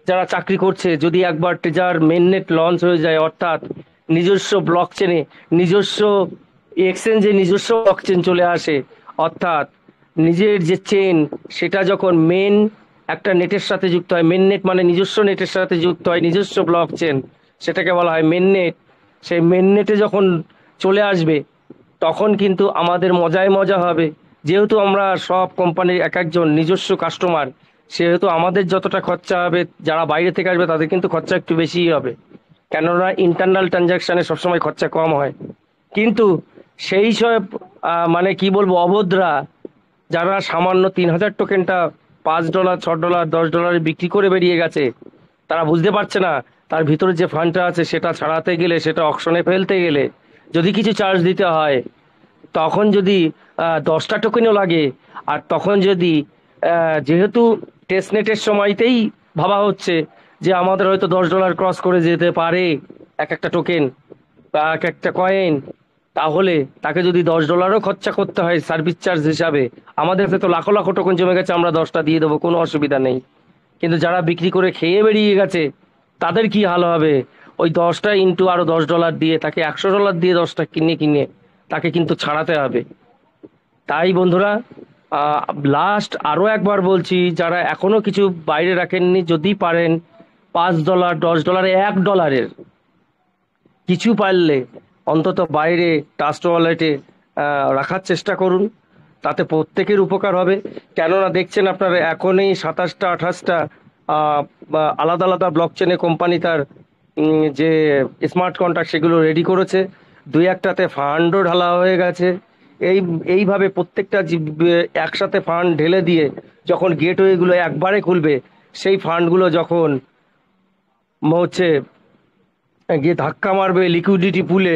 যারা চাকরি করছে, যদি একবার ট্রেজার মেননেট লঞ্চ হয়ে যায়, অর্থাৎ নিজস্ব ব্লক চেনে, নিজস্ব এক্সচেঞ্জে নিজস্ব ব্লক চেন চলে আসে, অর্থাৎ নিজের যে চেন সেটা যখন মেন একটা নেটের সাথে যুক্ত হয়, মেন নেট মানে নিজস্ব নেটের সাথে যুক্ত হয়, নিজস্ব ব্লক চেন, সেটাকে বলা হয় মেন নেট। সেই মেন নেটে যখন চলে আসবে তখন কিন্তু আমাদের মজায় মজা হবে। যেহেতু আমরা সব কোম্পানির এক একজন নিজস্ব কাস্টমার, সেহেতু আমাদের যতটা খরচা হবে, যারা বাইরে থেকে আসবে তাদের কিন্তু খরচা একটু বেশিই হবে, কেননা ইন্টারনাল ট্রানজাকশানে সবসময় খরচা কম হয়। কিন্তু সেই সব মানে কি বলবো, অভদ্রা যারা সামান্য 3000 টোকেনটা $5, $6, $10 বিক্রি করে বেরিয়ে গেছে, তারা বুঝতে পারছে না তার ভিতরে যে ফান্ডটা আছে সেটা ছাড়াতে গেলে, সেটা অকশনে ফেলতে গেলে যদি কিছু চার্জ দিতে হয়, তখন যদি 10টা টোকেনও লাগে, আর তখন যদি যেহেতু টেস্টনেটের সময়তেই ভাবা হচ্ছে যে আমাদের হয়তো $10 ক্রস করে যেতে পারে এক একটা টোকেন বা এক একটা কয়েন, তাহলে তাকে যদি $10ও খরচা করতে হয় সার্ভিস চার্জ হিসাবে, আমাদের কাছে তো লাখো লাখো টোকেন জমে গেছে, আমরা 10টা দিয়ে দেবো, কোনো অসুবিধা নেই। কিন্তু যারা বিক্রি করে খেয়ে বেরিয়ে গেছে তাদের কি হাল হবে? ওই 10টা ইন্টু আরো $10 দিয়ে তাকে $100 দিয়ে 10টা কিনে কিনে তাকে কিন্তু ছাড়াতে হবে। তাই বন্ধুরা, লাস্ট আরো একবার বলছি, যারা এখনো কিছু বাইরে রাখেননি, যদি পারেন $5, $10, $1 কিছু পারলে অন্তত বাইরে ট্রাস্ট ওয়ালেটে রাখার চেষ্টা করুন, তাতে প্রত্যেকের উপকার হবে। কেননা দেখছেন আপনারা এখনই 27টা 28টা আলাদা আলাদা ব্লক চেনে কোম্পানি তার যে স্মার্ট কন্ট্রাক্ট সেগুলো রেডি করেছে, দুই একটাতে ফান্ডও ঢালা হয়ে গেছে। এইভাবে প্রত্যেকটা একসাথে ফান্ড ঢেলে দিয়ে যখন গেটওয়েগুলো একবারে খুলবে, সেই ফান্ডগুলো যখন হচ্ছে গিয়ে ধাক্কা মারবে লিকুইডিটি পুলে,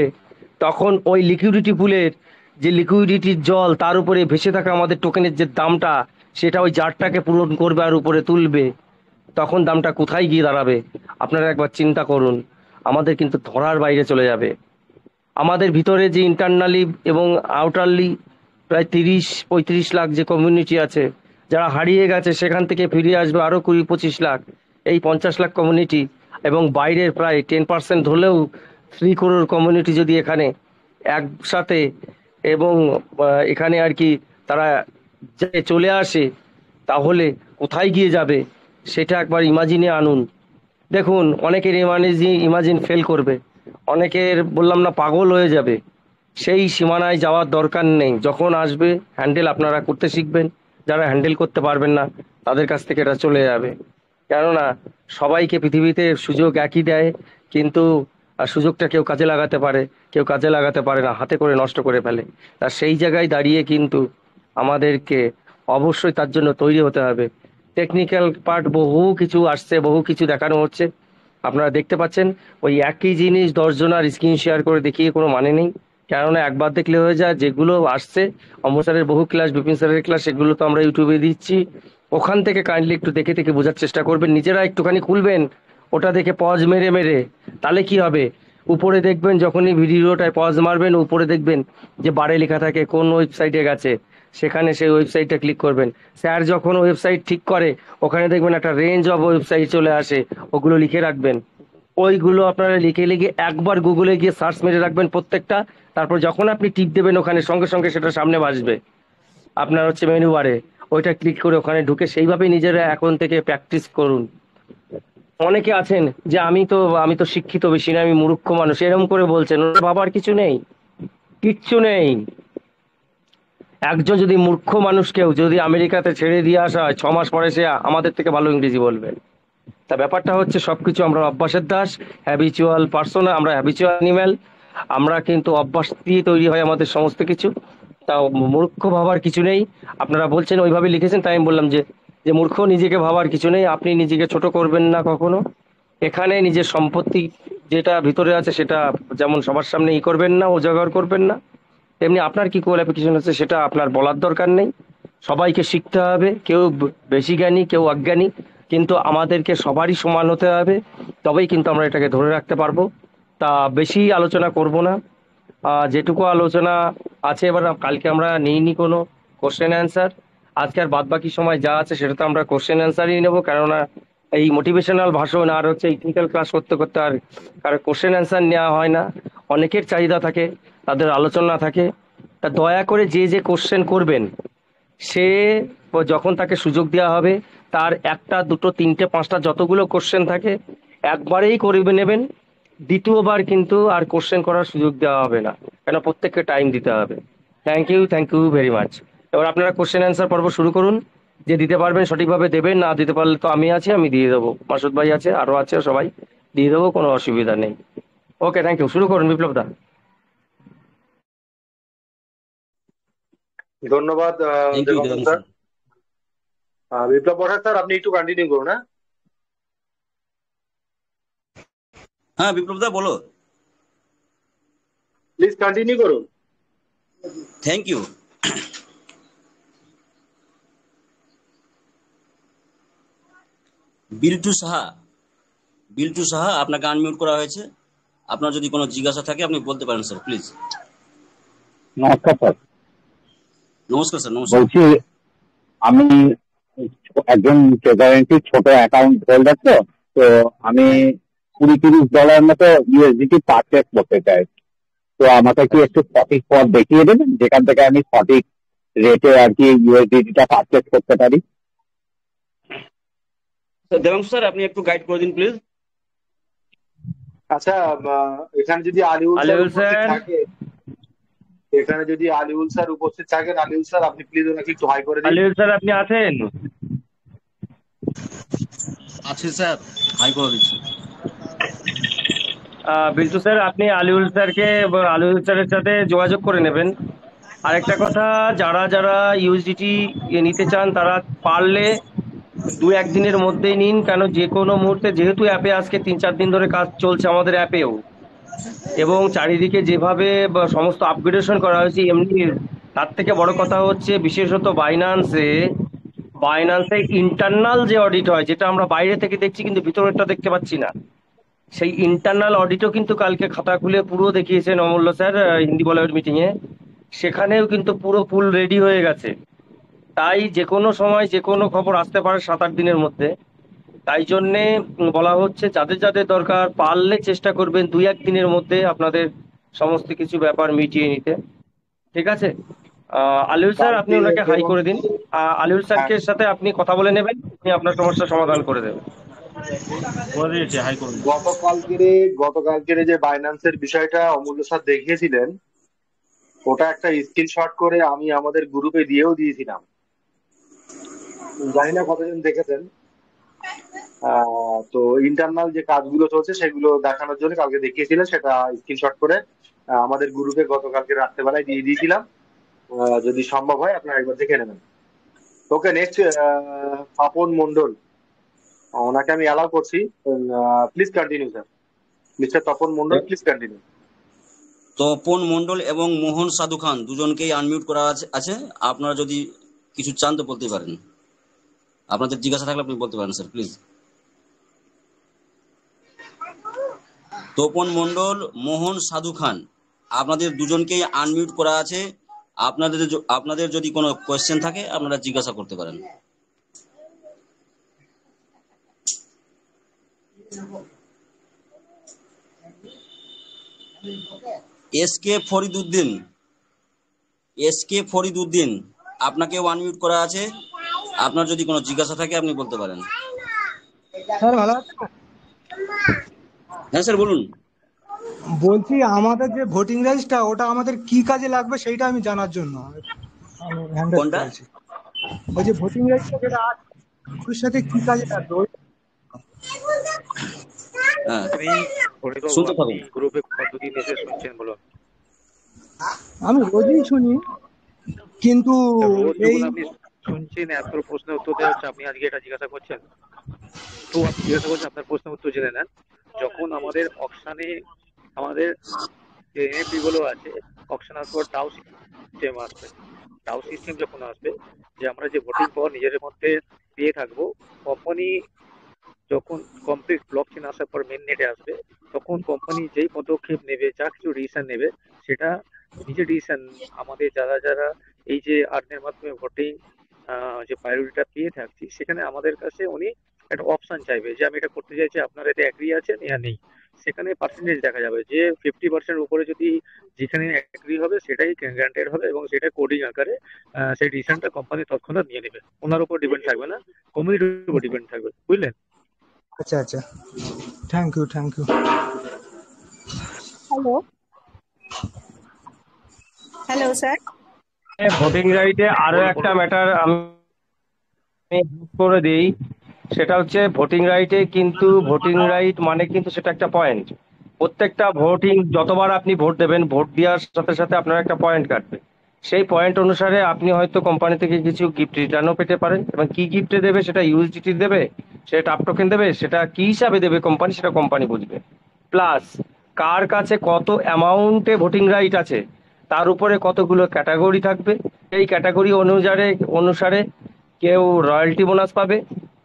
তখন ওই লিকুইডিটি পুলের যে লিকুইডিটির জল তার উপরে ভেসে থাকা আমাদের টোকেনের যে দামটা, সেটা ওই জারটাকে পূরণ করবে আর উপরে তুলবে, তখন দামটা কোথায় গিয়ে দাঁড়াবে আপনারা একবার চিন্তা করুন। আমাদের কিন্তু ধরার বাইরে চলে যাবে। আমাদের ভিতরে যে ইন্টারনালি এবং আউটারলি প্রায় 30-35 লাখ যে কমিউনিটি আছে, যারা হারিয়ে গেছে সেখান থেকে ফিরে আসবে আরও 20-25 লাখ, এই 50 লাখ কমিউনিটি, এবং বাইরের প্রায় 10% হলেও 3 crore কমিউনিটি যদি এখানে একসাথে এবং এখানে আর কি তারা চলে আসে, তাহলে কোথায় গিয়ে যাবে সেটা একবার ইমাজিনে আনুন। দেখুন, অনেকের ইমাজিন ফেল করবে, অনেকের বললাম না পাগল হয়ে যাবে। সেই সীমানায় যাওয়ার দরকার নেই। যখন আসবে হ্যান্ডেল আপনারা করতে শিখবেন, যারা হ্যান্ডেল করতে পারবেন না তাদের কাছ থেকে এটা চলে যাবে। কেননা সবাইকে পৃথিবীতে সুযোগ একই দেয়, কিন্তু সুযোগটা কেউ কাজে লাগাতে পারে, কেউ কাজে লাগাতে পারে না, হাতে করে নষ্ট করে ফেলে। তা সেই জায়গায় দাঁড়িয়ে কিন্তু আমাদেরকে অবশ্যই তার জন্য তৈরি হতে হবে। টেকনিক্যাল পার্ট বহু কিছু আসছে, বহু কিছু দেখানো হচ্ছে, আপনারা দেখতে পাচ্ছেন। ওই একই জিনিস 10 জনের স্ক্রিন শেয়ার করে দেখিয়ে কোনো মানে নেই, কেননা একবার দেখলে হয়ে যায়। যেগুলো আসছে অমর স্যারের বহু ক্লাস, বিপিন স্যারের ক্লাস, সেগুলো তো আমরা ইউটিউবে দিচ্ছি, ওখান থেকে কাইন্ডলি একটু দেখে দেখে বোঝার চেষ্টা করবেন, নিজেরা একটুখানি খুলবেন, ওটা দেখে পজ মেরে মেরে। তাহলে কি হবে, উপরে দেখবেন যখনই ভিডিওটায় পজ মারবেন, উপরে দেখবেন যে বারে লেখা থাকে কোন ওয়েবসাইটে গেছে, সেখানে সেই ওয়েবসাইটটা ক্লিক করবেন। স্যার যখন ওয়েবসাইট ঠিক করে ওখানে দেখবেন একটা রেঞ্জ অফ ওয়েবসাইট চলে আসে, ওগুলো লিখে রাখবেন। ওইগুলো আপনারা লিখে লিখে একবার গুগলে গিয়ে সার্চ মেরে রাখবেন প্রত্যেকটা, তারপর যখন আপনি টিপ দেবেন ওখানে সঙ্গে সঙ্গে সেটা সামনে আসবে আপনার হচ্ছে মেনু বারে, ওইটা ক্লিক করে ওখানে ঢুকে সেইভাবেই নিজেরা এখন থেকে প্র্যাকটিস করুন। অনেকে আছেন যে আমি তো শিক্ষিত বেশি না, আমি মূর্খ মানুষ, এরকম করে বলছেন, ওরা ভাবার কিছু নেই, কিচ্ছু নেই। একজন যদি মূর্খ মানুষকেও যদি আমেরিকাতে ছেড়ে দিয়ে আসা হয়, 6 মাস পরে সে আমাদের থেকে ভালো ইংরেজি বলবে। তা ব্যাপারটা হচ্ছে সবকিছু আমরা অভ্যাসের দাস, হ্যাবিচুয়াল পার্সন, আমরা হ্যাবিচুয়াল অ্যানিম্যাল, আমরা কিন্তু অভ্যাস দিয়ে তৈরি হয় আমাদের সমস্ত কিছু। তা মূর্খ ভাবার কিছু নেই। আপনারা বলছেন ওইভাবে লিখেছেন, তাই আমি বললাম যে যে মূর্খ নিজেকে ভাবার কিছু নেই, আপনি নিজেকে ছোট করবেন না কখনো। এখানে নিজের সম্পত্তি যেটা ভিতরে আছে সেটা যেমন সবার সামনে করবেন না, উজাগর করবেন না, তেমনি আপনার কি কোয়ালিফিকেশন আছে সেটা আপনার বলার দরকার নেই। সবাইকে শিখতে হবে, কেউ বেশি জ্ঞানী কেউ অজ্ঞানী, কিন্তু আমাদেরকে সবারই সমান হতে হবে, তবেই কিন্তু আমরা এটাকে ধরে রাখতে পারবো। তা বেশি আলোচনা করব না, যেটুকু আলোচনা আছে, এবার কালকে আমরা নিইনি কোনো কোশ্চেন অ্যান্সার, আজকে আর বাদ বাকি সময় যা আছে সেটা তো আমরা কোশ্চেন অ্যান্সারই নেবো। কেননা এই মোটিভেশনাল ভাষণ আর হচ্ছে টেকনিক্যাল ক্লাস করতে করতে আর কারো কোশ্চেন অ্যান্সার নেওয়া হয় না, অনেকের চাহিদা থাকে, তাদের আলোচনা থাকে। তা দয়া করে যে যে কোশ্চেন করবেন, সে যখন তাকে সুযোগ দেওয়া হবে, তার 1টা 2টো 3টে 5টা যতগুলো কোশ্চেন থাকে একবারেই করে নেবেন, দ্বিতীয়বার কিন্তু আর কোশ্চেন করার সুযোগ দেওয়া হবে না, কেন প্রত্যেককে টাইম দিতে হবে। Thank you very much. এবার আপনারা কোশ্চেন অ্যান্সার পর্ব শুরু করুন, যে দিতে পারবেন সঠিকভাবে দেবেন, না দিতে পারলে তো আমি আছি, আমি দিয়ে দেবো, মাসুদ ভাই আছে, আরও আছে, সবাই দিয়ে দেবো, কোনো অসুবিধা নেই। ওকে, থ্যাংক ইউ, শুরু করুন বিপ্লব দা। ধন্যবাদ thank you Debangsho sir. Biplab Basak sir, আপনি একটু কন্টিনিউ করুন। হ্যাঁ বিপ্লব দা বলো। প্লিজ কন্টিনিউ করুন। Thank you. বিল্টু সাহা, বিল্টু সাহা আপনাকে আনমিউট করা হয়েছে। আপনার যদি কোনো জিজ্ঞাসা থাকে আপনি বলতে পারেন স্যার, প্লিজ। নমস্কার স্যার। নমস্কার স্যার, নমস্কার। বলছি আমি একজন ট্রেজারেন্টির ছোট অ্যাকাউন্ট হোল্ডার, তো তো আমি $20-30 মতো ইউএসডিটি পারচেস করতে চাই। তো আমাকে কি একটু সঠিক পথ দেখিয়ে দেবেন যেখান থেকে আমি সঠিক রেটে আর কি ইউএসডিটিটা পারচেস করতে পারি? দেবাংশু স্যার আপনি একটু গাইড করে দিন প্লিজ। আচ্ছা, এখানে যদি আলিউল স্যার আলিউল উপস্থিত স্যার, থাকে, এখানে যদি আলিউল স্যার উপস্থিত থাকেন, আলিউল স্যার আপনি প্লিজ ওনাকে একটু হাই করে দিন। আলিউল স্যার আপনি আছেন? আছে স্যার, হাই করে দিচ্ছি। বিল্টু স্যার, আপনি আলিউল স্যারকে আলিউল স্যারের সাথে যোগাযোগ করে নেবেন। আরেকটা কথা, যারা যারা ইউএসডিটি নিতে চান তারা পারলে 2-1 দিনের মধ্যেই নিন, কেন যে কোনো মুহূর্তে, যেহেতু অ্যাপে আজকে 3-4 দিন ধরে কাজ চলছে আমাদের অ্যাপেও, এবং চারিদিকে যেভাবে সমস্ত আপগ্রেডেশন করা হয়েছে, এমনি তার থেকে বড় কথা হচ্ছে বিশেষত বাইন্যান্সে ইন্টারনাল যে অডিট হয়, যেটা আমরা বাইরে থেকে দেখছি কিন্তু ভিতরেরটা দেখতে পাচ্ছি না, সেই ইন্টারনাল অডিটও কিন্তু কালকে খাতা খুলে পুরো দেখিয়েছেন অমূল্য স্যার হিন্দি বলয়ের মিটিংয়ে। সেখানেও কিন্তু পুরো ফুল রেডি হয়ে গেছে। তাই যে কোনো সময় যে কোনো খবর আসতে পারে 7-8 দিনের মধ্যে। তাই জন্যে বলা হচ্ছে যাদের যাদের দরকার পারলে চেষ্টা করবেন 2-1 দিনের মধ্যে আপনাদের সমস্ত কিছু ব্যাপার মিটিয়ে নিতে। ঠিক আছে? আলিউল স্যার আপনি কালকে ওনাকে হাই যেমন, করে দিন। আলিউল হ্যাঁ, স্যারকে সাথে আপনি কথা বলে নেবেন, উনি আপনার সমস্যার সমাধান করে দেবেন। বলে দিয়েছি, হাই করুন। গতকালকের যে বাইন্যান্সের বিষয়টা অমূল্য স্যার দেখিয়েছিলেন, ওটা একটা স্ক্রিনশট করে আমি আমাদের গ্রুপে দিয়েও দিয়েছিলাম। জানি না কতজন দেখেছেন। তো ইন্টারনাল যে কাজগুলো চলছে সেগুলো দেখানোর জন্য কালকে দেখিয়েছিলেন, সেটা স্ক্রিনশট করে আমাদের গ্রুপে গতকালকে রাত্রেবেলায় দিয়ে দিয়েছিলাম। যদি সম্ভব হয় আপনারা একবার দেখে নেবেন। ওকে, নেক্সট পাপন মন্ডল, ওনাকে আমি অ্যালাউ করছি। Please continue sir. Mister Tapan Mondal, please continue. Tapan Mondal এবং মোহন সাধু খান দুজনকেই আনমিউট করা আছে। আপনারা যদি কিছু চান তো বলতে পারেন। আপনাদের জিজ্ঞাসা থাকলে আপনি বলতে পারেন স্যার, প্লিজ। তপন মন্ডল, মোহন সাধু খান, আপনাদের দুজনকেই আনমিউট করা আছে। আপনাদের যদি কোনো কোয়েশ্চেন থাকে আপনারা জিজ্ঞাসা করতে পারেন। এসকে ফরিদউদ্দিন আপনাকেও আনমিউট করা আছে। আপনার যদি কোনো জিজ্ঞাসা থাকে আপনি বলতে পারেন। স্যার ভালো আছেন? হ্যাঁ স্যার বলুন। বলছি আমাদের যে ভোটিং রাইটসটা ওটা আমাদের কি কাজে লাগবে সেইটা আমি জানার জন্য আমি হ্যান্ড কোনটা? করেছি। ওই যে ভোটিং রাইটসটা যেটা আছে ওর সাথে কি কাজে লাগবে হ্যাঁ, আপনি ফরিদবাবু, শুনতে আপনি থাকুন। গ্রুপে কতদিন এসে শুনছেন বলুন? আমি রোজই শুনি, কিন্তু রোজ এই যখন আপনি শুনছেন, এত প্রশ্নের উত্তর দেওয়া হচ্ছে, আপনি আজকে এটা জিজ্ঞাসা করছেন? তো আপনি জিজ্ঞাসা করছেন, আপনার প্রশ্নের উত্তর জেনে নেন। যখন আমাদের অকশানে আমাদের যে এনএফটি গুলো আছে, অকশনের পর টাউ সিস্টেম আসবে। টাউ সিস্টেম যখন আসবে, যে আমরা যে ভোটিং পাওয়ার নিজেদের মধ্যে পেয়ে থাকবো, কোম্পানি যখন কমপ্লিট ব্লক চেন আসার পর মেন নেটে আসবে, তখন কোম্পানি যেই পদক্ষেপ নেবে, যা কিছু ডিসিশন নেবে, সেটা নিজের ডিসিশন আমাদের যারা যারা এই যে আর্নের মাধ্যমে ভোটিং যে প্রায়োরিটিটা পেয়ে থাকছি, সেখানে আমাদের কাছে উনি একটা অপশন চাইবে যে আমি এটা করতে চাইছি, আপনারা এতে অ্যাগ্রি আছেন ইয়া নেই। সেখানে পার্সেন্টেজ দেখা যাবে যে 50% উপরে যদি যেখানে অ্যাগ্রি হবে সেটাই গ্রান্টেড হবে, এবং সেটা কোডিং আকারে সেই ডিসিশনটা কোম্পানি তৎক্ষণাৎ নিয়ে নেবে। ওনার উপর ডিপেন্ড থাকবে না, কমিউনিটির উপর ডিপেন্ড থাকবে। বুঝলেন? আচ্ছা আচ্ছা, thank you thank you. Hello hello sir. Voting রাইটে আরো একটা ম্যাটার আমি করে দিই, সেটা হচ্ছে ভোটিং রাইটে কিন্তু ভোটিং রাইট মানে কিন্তু সেটা একটা পয়েন্ট। প্রত্যেকটা ভোটিং যতবার আপনি ভোট দেবেন, ভোট দেওয়ার সাথে সাথে আপনার একটা পয়েন্ট কাটবে। সেই পয়েন্ট অনুসারে আপনি হয়তো কোম্পানি থেকে কিছু গিফট রিটার্নও পেতে পারেন, এবং কি গিফটে দেবে, সেটা ইউএসডিটি দেবে, সেটা টাপ টোকেন দেবে, সেটা কি হিসাবে দেবে কোম্পানি, সেটা কোম্পানি বুঝবে। প্লাস কার কাছে কত অ্যামাউন্টে ভোটিং রাইট আছে, তার উপরে কতগুলো ক্যাটাগরি থাকবে, এই ক্যাটাগরি অনুসারে অনুসারে কেউ রয়্যালটি বোনাস পাবে